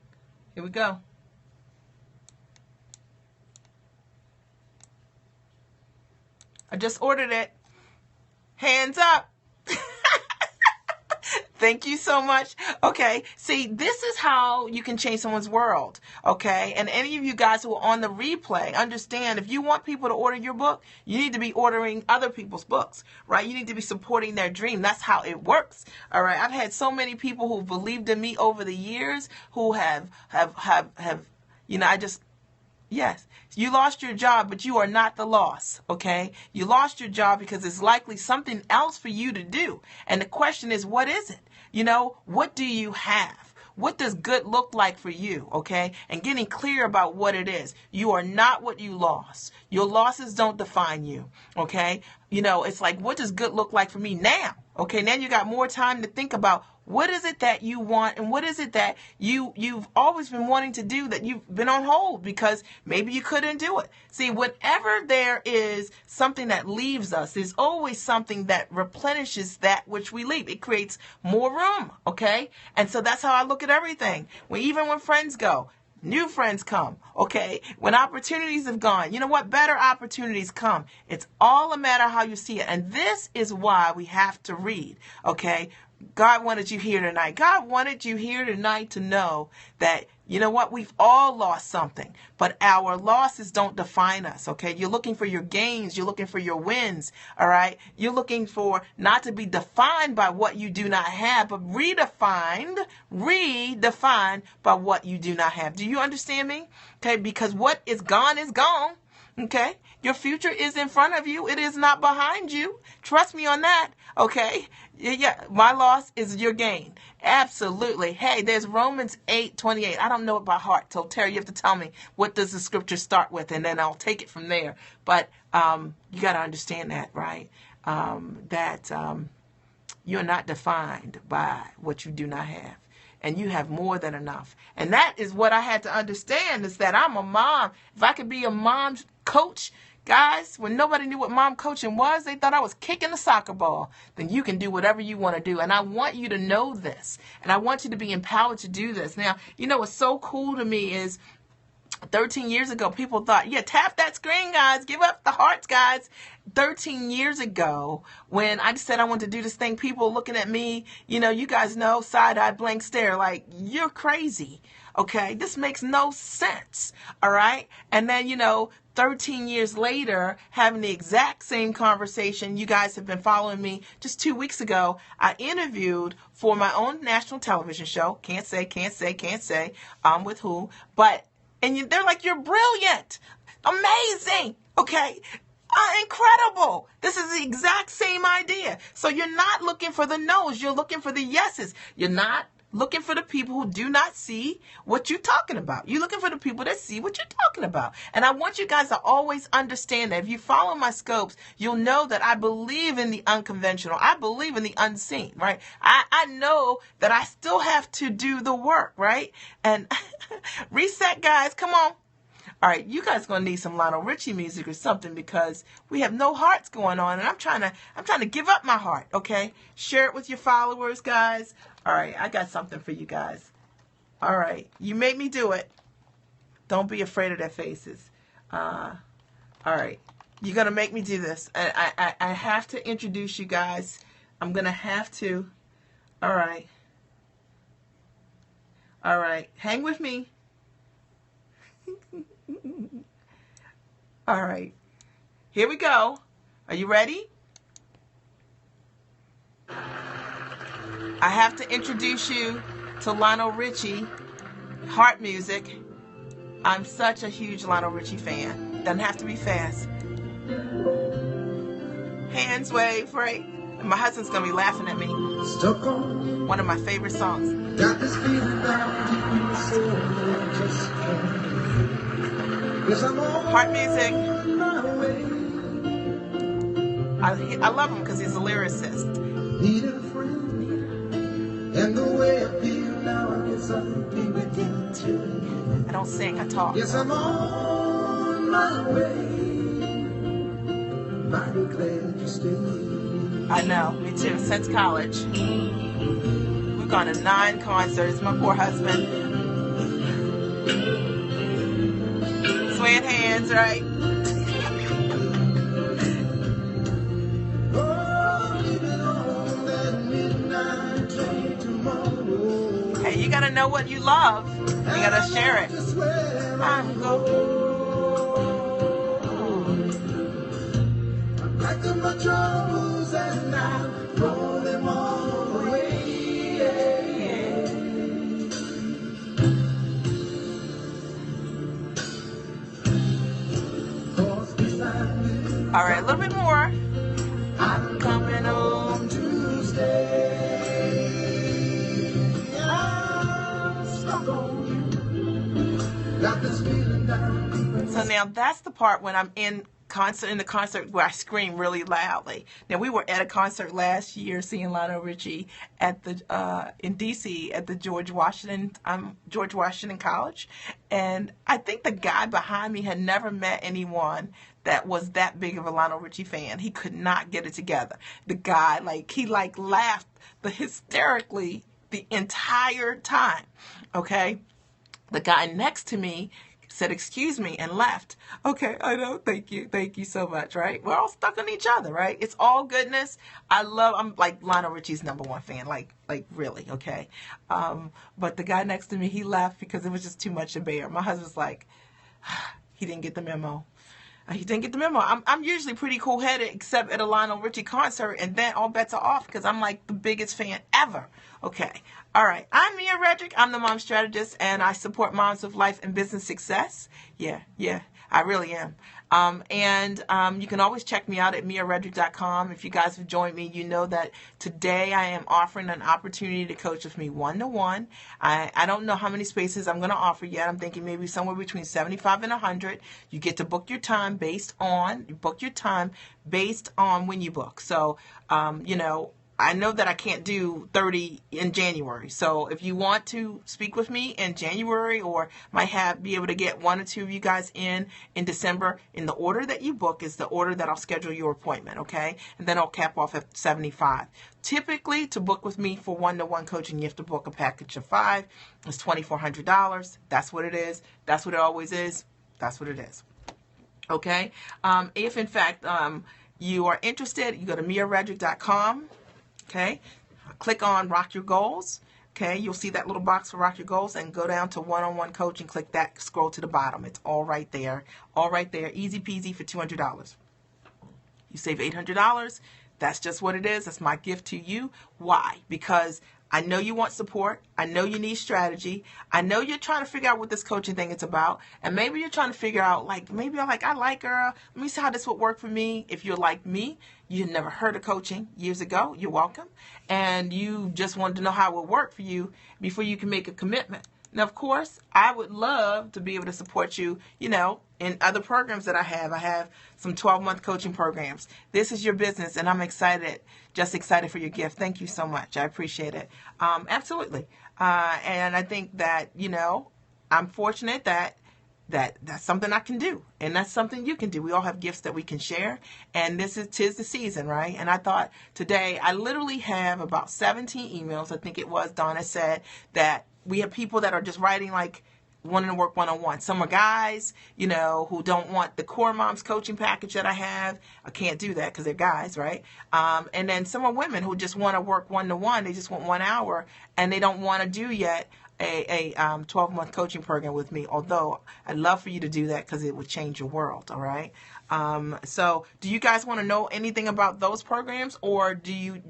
Here we go. I just ordered it. Hands up. Thank you so much. Okay. See, this is how you can change someone's world. Okay. And any of you guys who are on the replay, understand if you want people to order your book, you need to be ordering other people's books, right? You need to be supporting their dream. That's how it works. All right. I've had so many people who believed in me over the years who have, yes, you lost your job, but you are not the loss, okay? You lost your job because it's likely something else for you to do. And the question is, what is it? What do you have? What does good look like for you, okay? And getting clear about what it is. You are not what you lost. Your losses don't define you, okay? It's like, what does good look like for me now? Okay, now you got more time to think about what is it that you want and what is it that you've always been wanting to do that you've been on hold because maybe you couldn't do it. See, whenever there is something that leaves us, there's always something that replenishes that which we leave. It creates more room, okay? And so that's how I look at everything. Even when friends go, new friends come, okay? When opportunities have gone, you know what? Better opportunities come. It's all a matter of how you see it. And this is why we have to read, okay? God wanted you here tonight. God wanted you here tonight to know that, you know what? We've all lost something, but our losses don't define us, okay? You're looking for your gains. You're looking for your wins, all right? You're looking for not to be defined by what you do not have, but redefined by what you do not have. Do you understand me? Okay, because what is gone is gone. Okay, your future is in front of you. It is not behind you. Trust me on that. Okay, yeah, my loss is your gain. Absolutely. Hey, there's Romans 8:28. I don't know it by heart, so Terry, you have to tell me what does the scripture start with, and then I'll take it from there. But you got to understand that, right? You're not defined by what you do not have. And you have more than enough. And that is what I had to understand, is that I'm a mom. If I could be a mom coach, guys, when nobody knew what mom coaching was, they thought I was kicking a soccer ball. Then you can do whatever you want to do. And I want you to know this. And I want you to be empowered to do this. Now, you know what's so cool to me is 13 years ago, people thought, yeah, tap that screen, guys. Give up the hearts, guys. 13 years ago, when I said I wanted to do this thing, people looking at me, you know, you guys know, side-eye, blank stare, like, you're crazy, okay? This makes no sense, all right? And then, you know, 13 years later, having the exact same conversation, you guys have been following me. Just 2 weeks ago, I interviewed for my own national television show. Can't say with who, but, and they're like, you're brilliant, amazing, okay? Incredible. This is the exact same idea. So you're not looking for the no's. You're looking for the yeses. You're not looking for the people who do not see what you're talking about. You're looking for the people that see what you're talking about. And I want you guys to always understand that if you follow my scopes, you'll know that I believe in the unconventional. I believe in the unseen, right? I know that I still have to do the work, right? And reset, guys. Come on. All right, you guys gonna need some Lionel Richie music or something, because we have no hearts going on, and I'm trying to give up my heart. Okay, share it with your followers, guys. All right, I got something for you guys. All right, you made me do it. Don't be afraid of their faces. All right, you're gonna make me do this. I have to introduce you guys. I'm gonna have to. All right. All right, hang with me. All right, here we go. Are you ready? I have to introduce you to Lionel Richie, heart music. I'm such a huge Lionel Richie fan. Doesn't have to be fast. Hands wave, right? And my husband's gonna be laughing at me. One of my favorite songs. Got this feeling heart music. I love him because he's a lyricist. Need a friend, and the way I feel now, I guess I'll be with you too. I don't sing, I talk. Yes, I'm on my way. Mighty glad you stayed. I know, me too. Since college, we've gone to 9 concerts. My poor husband. Swaying hands, right? Hey, you gotta know what you love. You gotta share it. I'm packing my troubles and I roll them all away. All right, a little bit more. I'm coming home to stay. I'm stuck on you. Got this feeling down. So now that's the part when I'm in the concert where I scream really loudly. Now we were at a concert last year seeing Lionel Richie at the in DC at the George Washington College, and I think the guy behind me had never met anyone that was that big of a Lionel Richie fan. He could not get it together. The guy, he laughed hysterically the entire time. Okay. The guy next to me said, "Excuse me," and left. Okay, I know. Thank you so much, right? We're all stuck on each other, right? It's all goodness. I'm like Lionel Richie's #1 fan, like really, okay? But the guy next to me, he left because it was just too much to bear. My husband's like, he didn't get the memo. He didn't get the memo. I'm usually pretty cool-headed, except at a Lionel Richie concert, and then all bets are off because I'm like the biggest fan ever. Okay. All right. I'm Mia Redrick. I'm the mom strategist, and I support moms with life and business success. Yeah, I really am. You can always check me out at miaredrick.com. If you guys have joined me, you know that today I am offering an opportunity to coach with me one-to-one. I don't know how many spaces I'm going to offer yet. I'm thinking maybe somewhere between 75 and 100. You get to book your time based on when you book. So, I know that I can't do 30 in January. So if you want to speak with me in January, or might be able to get 1 or 2 of you guys in December, in the order that you book is the order that I'll schedule your appointment, okay? And then I'll cap off at 75. Typically, to book with me for one-to-one coaching, you have to book a package of 5. It's $2,400. That's what it is. That's what it always is. That's what it is. Okay? If, in fact, you are interested, you go to miaredrick.com. Okay, click on Rock Your Goals. Okay, you'll see that little box for Rock Your Goals, and go down to one-on-one coaching. Click that, scroll to the bottom. It's all right there. Easy peasy for $200. You save $800. That's just what it is. That's my gift to you. Why? Because I know you want support. I know you need strategy. I know you're trying to figure out what this coaching thing is about. And maybe you're trying to figure out, I like her. Let me see how this would work for me. If you're like me, you never heard of coaching years ago, you're welcome. And you just wanted to know how it would work for you before you can make a commitment. Now, of course, I would love to be able to support you, in other programs that I have. I have some 12-month coaching programs. This is your business, and I'm excited for your gift. Thank you so much. I appreciate it. Absolutely. And I think that, I'm fortunate that that's something I can do, and that's something you can do. We all have gifts that we can share, and tis the season, right? And I thought today, I literally have about 17 emails. I think it was Donna said that we have people that are just writing wanting to work one-on-one. Some are guys, who don't want the Core Moms coaching package that I have. I can't do that because they're guys, right? And then some are women who just want to work one-to-one. They just want 1 hour, and they don't want to do yet a 12-month coaching program with me, although I'd love for you to do that because it would change your world, all right? So do you guys want to know anything about those programs, or do you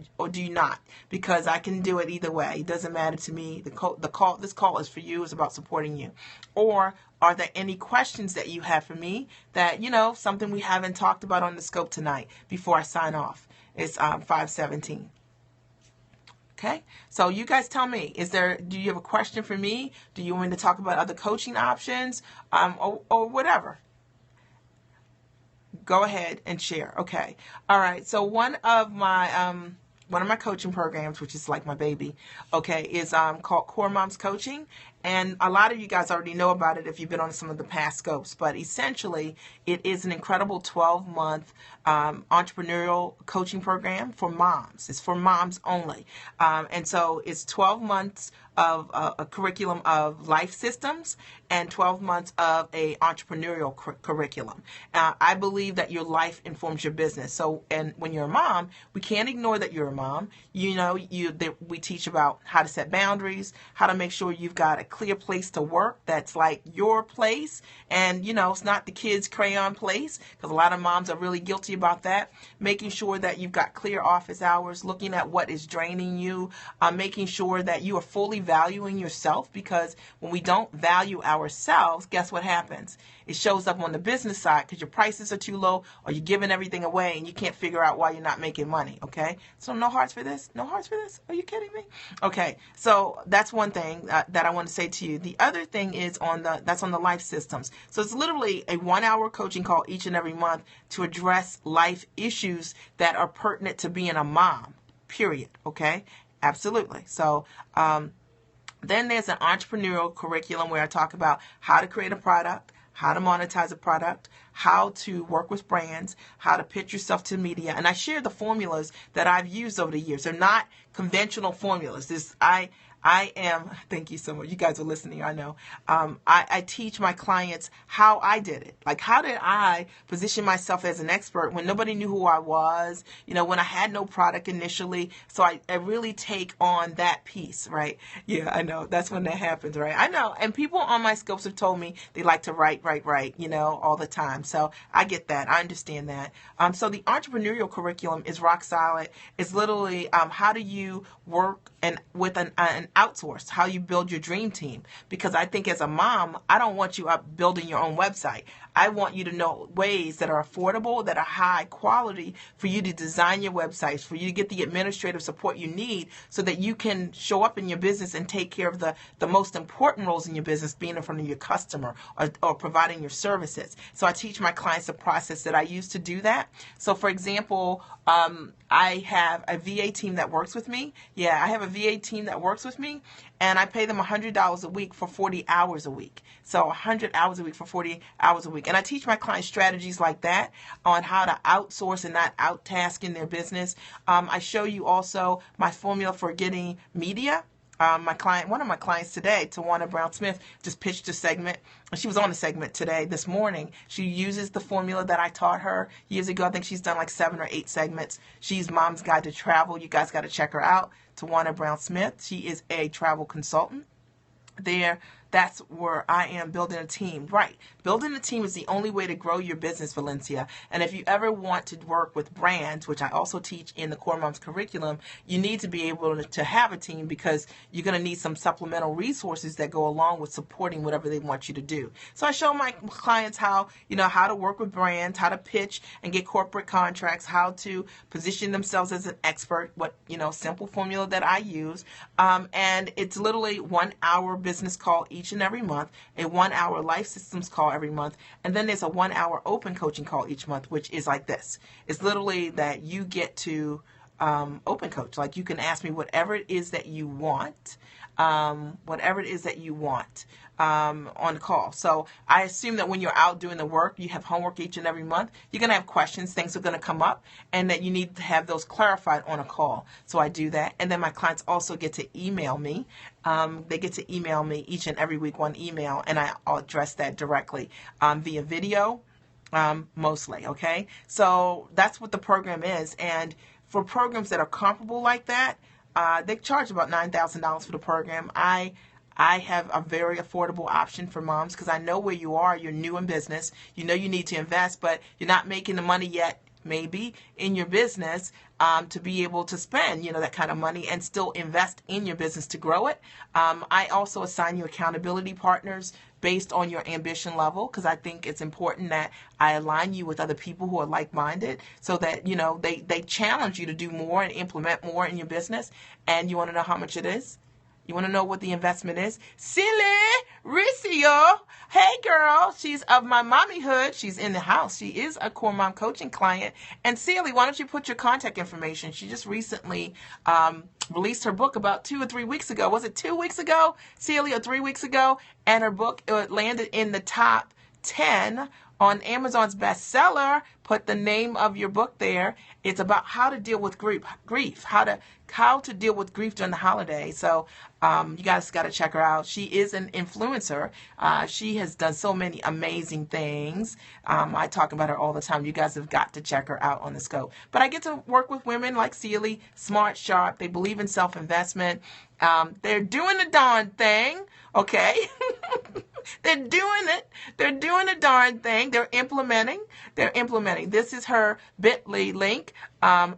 not? Because I can do it either way. It doesn't matter to me. This call is for you. It's about supporting you. Or are there any questions that you have for me that, something we haven't talked about on the scope tonight before I sign off? It's 5:17. Okay, so you guys tell me, do you have a question for me? Do you want me to talk about other coaching options, or whatever? Go ahead and share. Okay. All right. So one of my coaching programs, which is like my baby, okay, is called Core Moms Coaching. And a lot of you guys already know about it if you've been on some of the past scopes. But essentially, it is an incredible 12-month entrepreneurial coaching program for moms. It's for moms only. And so it's 12 months of a curriculum of life systems and 12 months of a entrepreneurial curriculum. I believe that your life informs your business. So, and when you're a mom, we can't ignore that you're a mom. We teach about how to set boundaries, how to make sure you've got a clear place to work that's like your place, and it's not the kids' crayon place, because a lot of moms are really guilty about that. Making sure that you've got clear office hours, looking at what is draining you, making sure that you are fully valuing yourself, because when we don't value ourselves, guess what happens? It shows up on the business side because your prices are too low, or you're giving everything away and you can't figure out why you're not making money, okay? So no hearts for this? No hearts for this? Are you kidding me? Okay, so that's one thing that I want to say to you. The other thing is that's on the life systems. So it's literally a 1-hour coaching call each and every month to address life issues that are pertinent to being a mom, period, okay? Absolutely. So, then there's an entrepreneurial curriculum where I talk about how to create a product, how to monetize a product, how to work with brands, how to pitch yourself to media. And I share the formulas that I've used over the years. They're not conventional formulas. Thank you so much. You guys are listening, I know. I teach my clients how I did it. Like, how did I position myself as an expert when nobody knew who I was, when I had no product initially. So I really take on that piece, right? Yeah, I know. That's when that happens, right? I know. And people on my scopes have told me they like to write, all the time. So I get that. I understand that. So the entrepreneurial curriculum is rock solid. It's literally how do you work with an outsource, how you build your dream team. Because I think as a mom, I don't want you up building your own website. I want you to know ways that are affordable, that are high quality for you to design your websites, for you to get the administrative support you need so that you can show up in your business and take care of the most important roles in your business, being in front of your customer or providing your services. So I teach my clients the process that I use to do that. So for example, I have a VA team that works with me. Yeah, I have a VA team that works with me, and I pay them $100 a week for 40 hours a week. So 100 hours a week for 40 hours a week. And I teach my clients strategies like that on how to outsource and not out-task in their business. I show you also my formula for getting media. One of my clients today, Tawana Brown-Smith, just pitched a segment. She was on a segment this morning. She uses the formula that I taught her years ago. I think she's done like 7 or 8 segments. She's Mom's Guide to Travel. You guys got to check her out. Tawana Brown-Smith. She is a travel consultant. That's where I am building a team. Right. Building a team is the only way to grow your business, Valencia. And if you ever want to work with brands, which I also teach in the Core Moms curriculum, you need to be able to have a team because you're going to need some supplemental resources that go along with supporting whatever they want you to do. So I show my clients how to work with brands, how to pitch and get corporate contracts, how to position themselves as an expert, simple formula that I use. And it's literally 1 hour business call each and every month, a 1 hour life systems call every month, and then there's a 1 hour open coaching call each month, which is like this. It's literally that you get to open coach. Like, you can ask me whatever it is that you want, on the call. So I assume that when you're out doing the work, you have homework each and every month. You're going to have questions, things are going to come up, and that you need to have those clarified on a call. So I do that. And then my clients also get to email me. They get to email me each and every week, one email, and I'll address that directly via video, mostly. Okay. So that's what the program is. And for programs that are comparable like that, they charge about $9,000 for the program. I have a very affordable option for moms because I know where you are. You're new in business. You know you need to invest, but you're not making the money yet, maybe, in your business to be able to spend, that kind of money and still invest in your business to grow it. I also assign you accountability partners based on your ambition level because I think it's important that I align you with other people who are like-minded so that, they challenge you to do more and implement more in your business. And you want to know how much it is? You want to know what the investment is? Silly Ricio. Hey, girl. She's of my mommyhood. She's in the house. She is a Core Mom coaching client. And Celie, why don't you put your contact information? She just recently released her book about 2 or 3 weeks ago. Was it 2 weeks ago, Celie, or 3 weeks ago? And her book landed in the top 10 on Amazon's bestseller. Put the name of your book there. It's about how to deal with grief, how to deal with grief during the holidays. So you guys got to check her out. She is an influencer. She has done so many amazing things. I talk about her all the time. You guys have got to check her out on the scope. But I get to work with women like Celie, smart, sharp. They believe in self-investment. They're doing the darn thing. Okay. They're doing it. They're doing a darn thing. They're implementing. This is her bit.ly link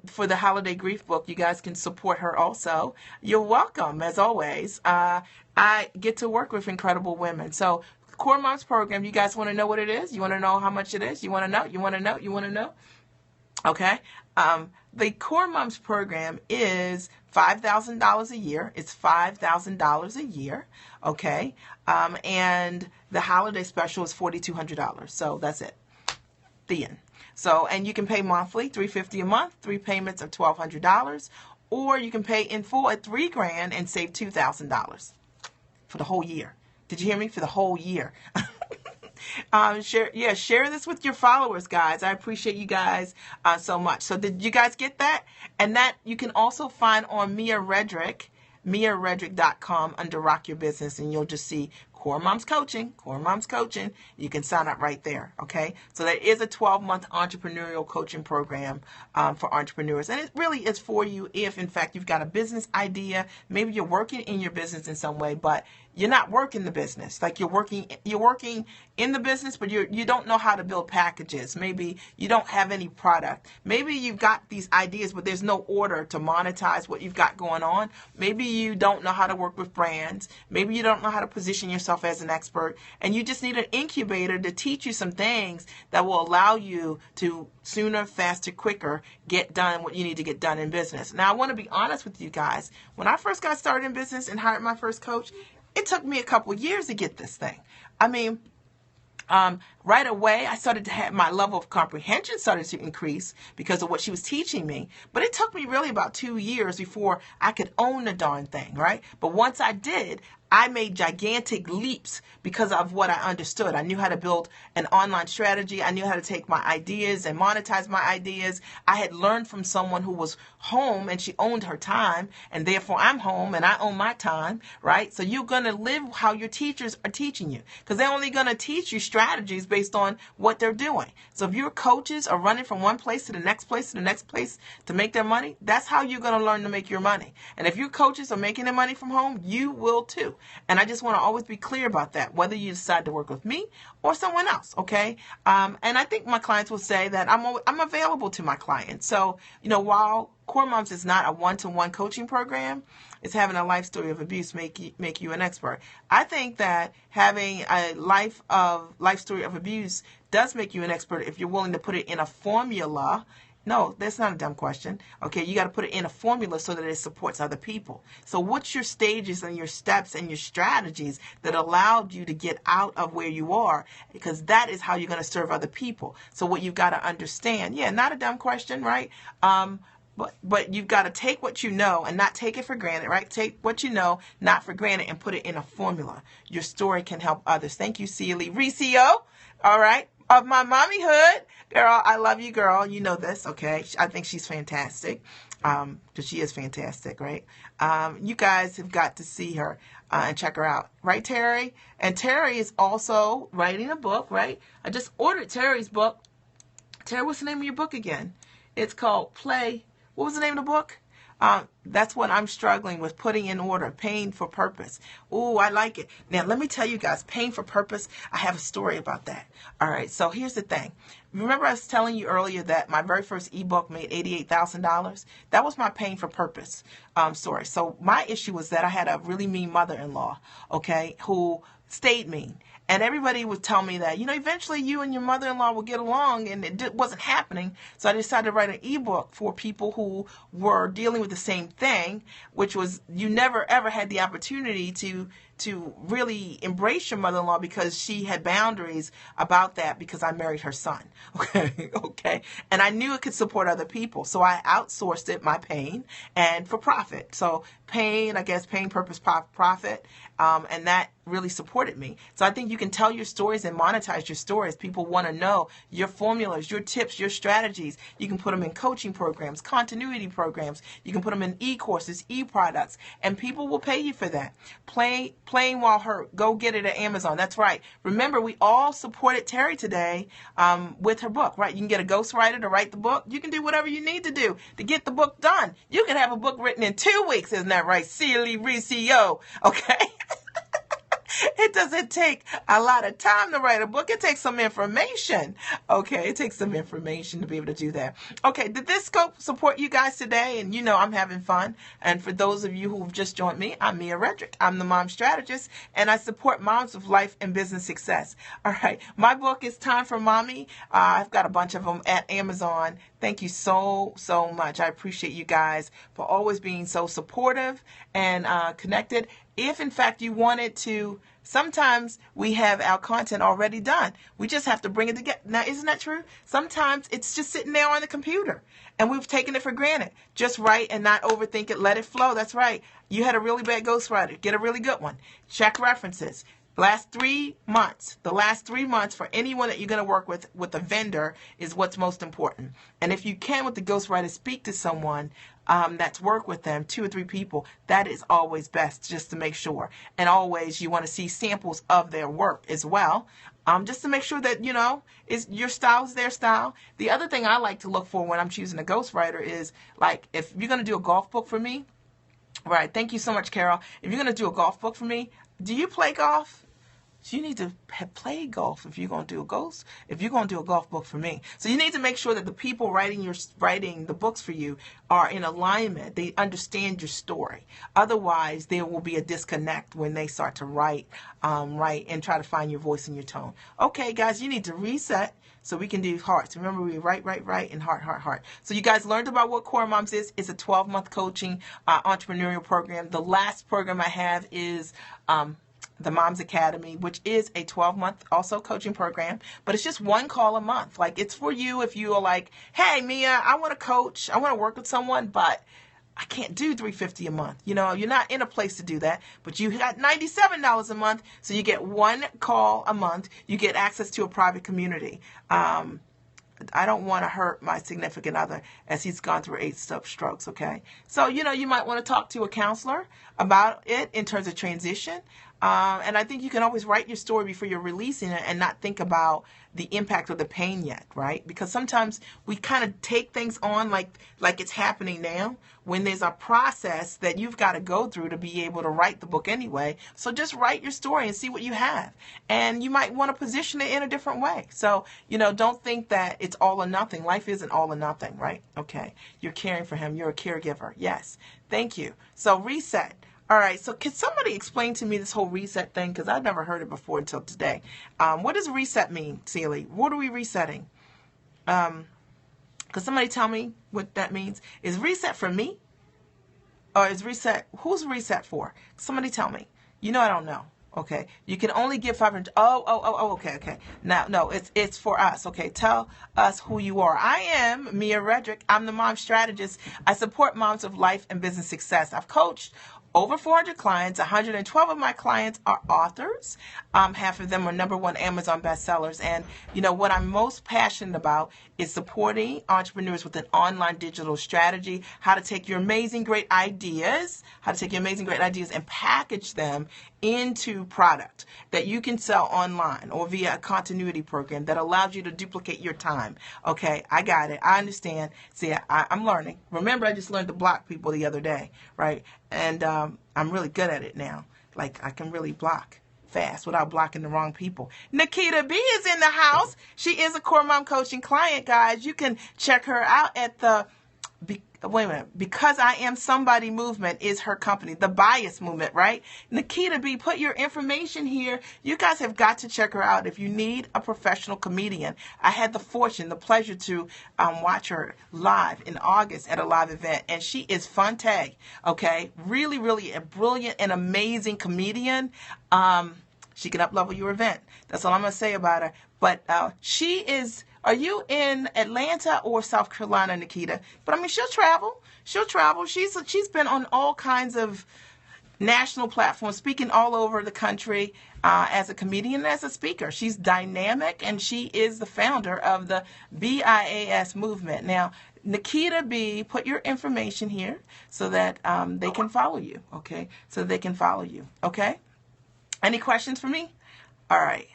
for the Holiday Grief book. You guys can support her also. You're welcome, as always. I get to work with incredible women. So Core Moms program, you guys want to know what it is? You want to know how much it is? You want to know? You want to know? You want to know? Okay. The Core Moms program is $5,000 a year. It's $5,000 a year. Okay. And the holiday special is $4,200. So that's it. The end. So, and you can pay monthly, $350 a month, 3 payments of $1,200, or you can pay in full at $3,000 and save $2,000 for the whole year. Did you hear me? For the whole year. Share this with your followers, guys. I appreciate you guys so much. So did you guys get that? And that you can also find on Mia Redrick, MiaRedrick.com under Rock Your Business, and you'll just see Core Moms Coaching. You can sign up right there, okay? So there is a 12-month entrepreneurial coaching program for entrepreneurs. And it really is for you if, in fact, you've got a business idea. Maybe you're working in your business in some way, but you're not working the business. Like you're working in the business, but you don't know how to build packages. Maybe you don't have any product. Maybe you've got these ideas, but there's no order to monetize what you've got going on. Maybe you don't know how to work with brands. Maybe you don't know how to position yourself as an expert, and you just need an incubator to teach you some things that will allow you to sooner, faster, quicker get done what you need to get done in business. Now, I want to be honest with you guys. When I first got started in business and hired my first coach, it took me a couple years to get this thing. I mean, right away, I started to have my level of comprehension started to increase because of what she was teaching me. But it took me really about 2 years before I could own the darn thing, right? But once I did, I made gigantic leaps because of what I understood. I knew how to build an online strategy. I knew how to take my ideas and monetize my ideas. I had learned from someone who was home and she owned her time, and therefore I'm home and I own my time, right? So you're going to live how your teachers are teaching you, because they're only going to teach you strategies based on what they're doing. So if your coaches are running from one place to the next place to the next place to make their money, that's how you're going to learn to make your money. And if your coaches are making their money from home, you will too. And I just want to always be clear about that, whether you decide to work with me or someone else, okay? And I think my clients will say that I'm available to my clients. So, while Core Moms is not a one-to-one coaching program, it's having a life story of abuse make you an expert. I think that having a life story of abuse does make you an expert if you're willing to put it in a formula. No, that's not a dumb question. Okay, you got to put it in a formula so that it supports other people. So what's your stages and your steps and your strategies that allowed you to get out of where you are? Because that is how you're going to serve other people. So what you've got to understand, not a dumb question, right? But you've got to take what you know and not take it for granted, right? Take what you know, not for granted, and put it in a formula. Your story can help others. Thank you, Celie Ricio. All right. Of my mommyhood. Girl, I love you, girl. You know this, okay? I think she's fantastic. Because she is fantastic, right? You guys have got to see her and check her out. Right, Terry? And Terry is also writing a book, right? I just ordered Terry's book. Terry, what's the name of your book again? It's called Play. What was the name of the book? That's what I'm struggling with, putting in order. Pain for Purpose. Ooh, I like it. Now, let me tell you guys, Pain for Purpose, I have a story about that. All right, so here's the thing. Remember I was telling you earlier that my very first ebook made $88,000? That was my Pain for Purpose story. So my issue was that I had a really mean mother-in-law, okay, who stayed mean. And everybody would tell me that, eventually you and your mother-in-law will get along, and it wasn't happening. So I decided to write an ebook for people who were dealing with the same thing, which was you never, ever had the opportunity to really embrace your mother-in-law because she had boundaries about that because I married her son. Okay. And I knew it could support other people. So I outsourced it, my pain, and for profit. So pain, purpose, profit. And that really supported me. So I think you can tell your stories and monetize your stories. People want to know your formulas, your tips, your strategies. You can put them in coaching programs, continuity programs. You can put them in e-courses, e-products, and people will pay you for that. Playing While Hurt. Go get it at Amazon. That's right. Remember, we all supported Terry today with her book, right? You can get a ghostwriter to write the book. You can do whatever you need to do to get the book done. You can have a book written in 2 weeks. Isn't that right? Celie Ricio. Okay. It doesn't take a lot of time to write a book. It takes some information. Okay, it takes some information to be able to do that. Okay, did this scope support you guys today? And I'm having fun. And for those of you who've just joined me, I'm Mia Redrick. I'm the Mom Strategist, and I support moms with life and business success. All right, my book is Time for Mommy. I've got a bunch of them at Amazon. Thank you so much. I appreciate you guys for always being so supportive and connected. If, in fact, you wanted to, sometimes we have our content already done. We just have to bring it together. Now, isn't that true? Sometimes it's just sitting there on the computer, and we've taken it for granted. Just write and not overthink it. Let it flow. That's right. You had a really bad ghostwriter. Get a really good one. Check references. Last 3 months, the last 3 months for anyone that you're going to work with a vendor is what's most important. And if you can, with the ghostwriter, speak to someone that's worked with them, 2 or 3 people, that is always best, just to make sure. And always you want to see samples of their work as well, just to make sure that, you know, your style is their style. The other thing I like to look for when I'm choosing a ghostwriter is, like, if you're going to do a golf book for me, right, thank you so much, Carol. If you're going to do a golf book for me, do you play golf? So you need to have played golf if you're going to do a golf book for me. So you need to make sure that the people writing the books for you are in alignment. They understand your story. Otherwise, there will be a disconnect when they start to write and try to find your voice and your tone. Okay, guys, you need to reset so we can do hearts. Remember, we write, and heart. So you guys learned about what Core Moms is. It's a 12-month coaching entrepreneurial program. The last program I have is the Moms Academy, which is a 12-month also coaching program, but it's just 1 call a month. Like, it's for you if you are like, hey, Mia, I want to coach, I want to work with someone, but I can't do $350 a month. You know, you're not in a place to do that, but you got $97 a month, so you get 1 call a month. You get access to a private community. I don't want to hurt my significant other as he's gone through 8 strokes, okay? So, you know, you might want to talk to a counselor about it in terms of transition. And I think you can always write your story before you're releasing it and not think about the impact of the pain yet, right? Because sometimes we kind of take things on like it's happening now, when there's a process that you've got to go through to be able to write the book anyway. So just write your story and see what you have. And you might want to position it in a different way. So, you know, don't think that it's all or nothing. Life isn't all or nothing, right? Okay. You're caring for him. You're a caregiver. Yes. Thank you. So reset. All right, so can somebody explain to me this whole reset thing? Because I've never heard it before until today. What does reset mean, Celie? What are we resetting? Could somebody tell me what that means? Is reset for me? Or is reset, who's reset for? Somebody tell me. You know I don't know. Okay, you can only give 500. Okay. Now, no, it's for us. Okay, tell us who you are. I am Mia Redrick. I'm the mom strategist. I support moms of life and business success. I've coached over 400 clients. 112 of my clients are authors. Half of them are #1 Amazon bestsellers. And, you know, what I'm most passionate about is supporting entrepreneurs with an online digital strategy, how to take your amazing, great ideas, and package them into product that you can sell online or via a continuity program that allows you to duplicate your time. Okay, I got it. I understand. See, I'm learning. Remember, I just learned to block people the other day, right? And I'm really good at it now. Like, I can really block fast without blocking the wrong people. Nikita B is in the house. She is a Core Mom coaching client, guys. You can check her out at the Because I Am Somebody movement is her company. The Bias movement, right? Nikita B, put your information here. You guys have got to check her out if you need a professional comedian. I had the pleasure to watch her live in August at a live event, and she is Fonte, okay? Really, really a brilliant and amazing comedian. She can up-level your event. That's all I'm going to say about her. But she is... Are you in Atlanta or South Carolina, Nikita? But I mean, she'll travel. She's been on all kinds of national platforms, speaking all over the country as a comedian and as a speaker. She's dynamic, and she is the founder of the BIAS movement. Now, Nikita B, put your information here so that they can follow you, okay? So they can follow you, okay? Any questions for me? All right.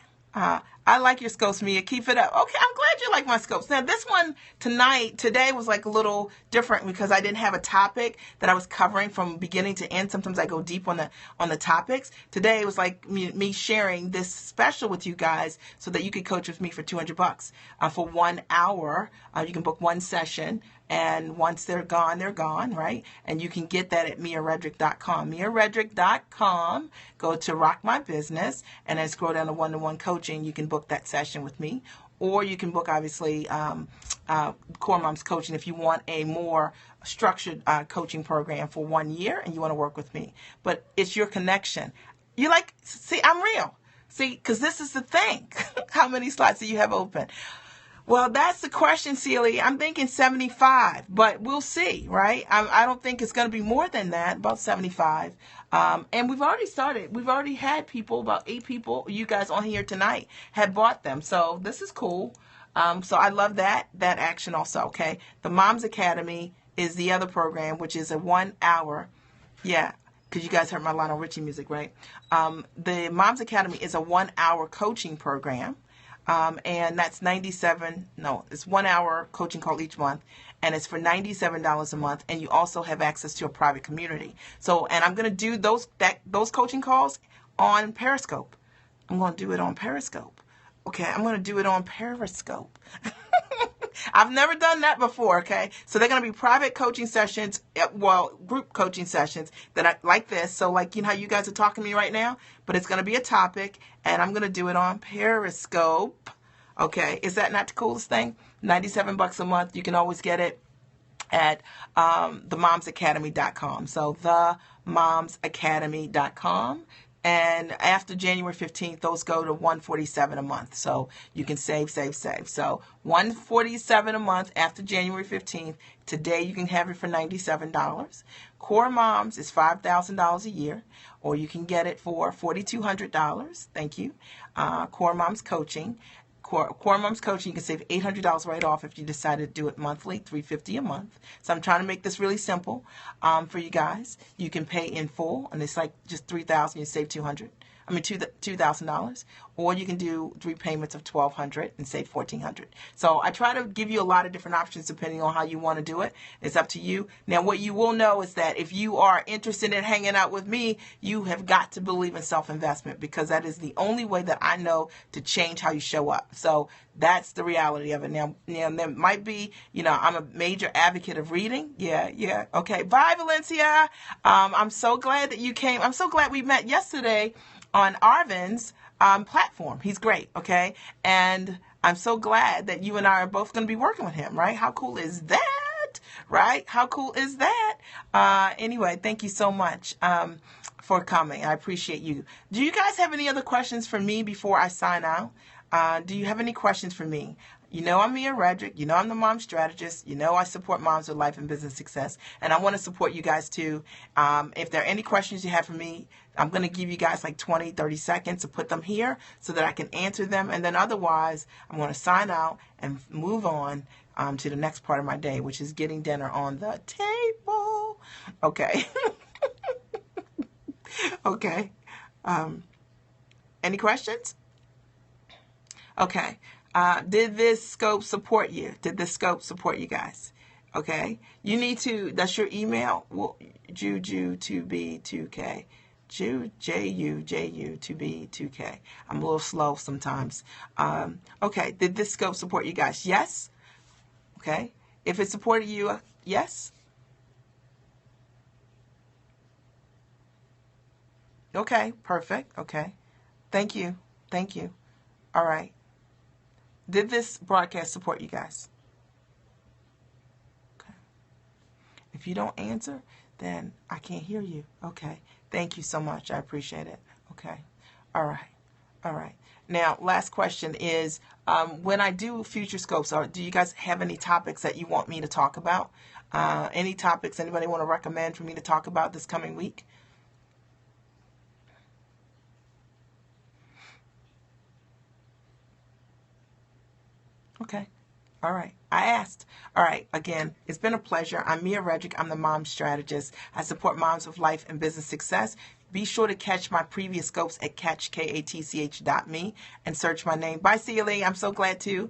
I like your scopes, Mia. Keep it up. Okay, I'm glad you like my scopes. Now, this one today was like a little different because I didn't have a topic that I was covering from beginning to end. Sometimes I go deep on the topics. Today it was like me sharing this special with you guys so that you could coach with me for $200 for 1 hour. You can book 1 session. And once they're gone, right? And you can get that at MiaRedrick.com. MiaRedrick.com. Go to Rock My Business and then scroll down to one-to-one coaching. You can book that session with me. Or you can book, obviously, Core Moms Coaching if you want a more structured coaching program for 1 year and you want to work with me. But it's your connection. See, I'm real. See, because this is the thing. How many slots do you have open? Well, that's the question, Celie. I'm thinking 75, but we'll see, right? I don't think it's going to be more than that, about 75. And we've already started. We've already had people, about 8 people, you guys on here tonight, had bought them. So this is cool. So I love that action also, okay? The Moms Academy is the other program, which is a 1 hour. Yeah, because you guys heard my Lionel Richie music, right? The Moms Academy is a 1 hour coaching program. And that's it's 1 hour coaching call each month, and it's for $97 a month. And you also have access to a private community. So, and I'm going to do those coaching calls on Periscope. I'm going to do it on Periscope. Okay. I'm going to do it on Periscope. I've never done that before, okay? So they're going to be private coaching sessions, group coaching sessions like this. So like, you know how you guys are talking to me right now? But it's going to be a topic, and I'm going to do it on Periscope, okay? Is that not the coolest thing? $97 a month. You can always get it at themomsacademy.com. So themomsacademy.com. And after January 15th, those go to $147 a month. So you can save. So $147 a month after January 15th. Today you can have it for $97. Core Moms is $5,000 a year, or you can get it for $4,200. Thank you. Core Moms Coaching. Core Moms Coaching, you can save $800 right off if you decide to do it monthly, $350 a month. So I'm trying to make this really simple for you guys. You can pay in full, and it's like just $3,000, you save $2,000. Or you can do 3 payments of $1,200 and save $1,400. So I try to give you a lot of different options depending on how you want to do it. It's up to you. Now, what you will know is that if you are interested in hanging out with me, you have got to believe in self-investment, because that is the only way that I know to change how you show up. So that's the reality of it. Now there might be, I'm a major advocate of reading. Yeah. Okay. Bye, Valencia. I'm so glad that you came. I'm so glad we met yesterday on Arvin's platform. He's great, okay? And I'm so glad that you and I are both going to be working with him, right? How cool is that, right? How cool is that? Anyway, thank you so much for coming. I appreciate you. Do you guys have any other questions for me before I sign out? Do you have any questions for me? You know I'm Mia Redrick. You know I'm the Mom Strategist. You know I support moms with life and business success. And I want to support you guys too. If there are any questions you have for me, I'm going to give you guys like 20, 30 seconds to put them here so that I can answer them. And then otherwise, I'm going to sign out and move on to the next part of my day, which is getting dinner on the table. Okay. Okay. Any questions? Okay. Did this scope support you? Did this scope support you guys? Okay. You need to, that's your email. Well, Juju2B2K. Juju2B2K. I'm a little slow sometimes. Okay. Did this scope support you guys? Yes. Okay. If it supported you, yes. Okay. Perfect. Okay. Thank you. Thank you. All right. Did this broadcast support you guys? Okay. If you don't answer, then I can't hear you. Okay. Thank you so much. I appreciate it. Okay. All right. All right. Now, last question is, when I do future scopes, do you guys have any topics that you want me to talk about? Any topics anybody want to recommend for me to talk about this coming week? Okay. All right. I asked. All right. Again, it's been a pleasure. I'm Mia Redrick. I'm the Mom Strategist. I support moms with life and business success. Be sure to catch my previous scopes at catchkatch.me and search my name. Bye, Celie. I'm so glad to.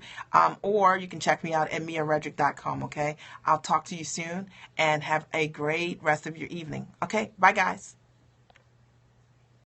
Or you can check me out at miaredrick.com, okay? I'll talk to you soon, and have a great rest of your evening. Okay? Bye, guys.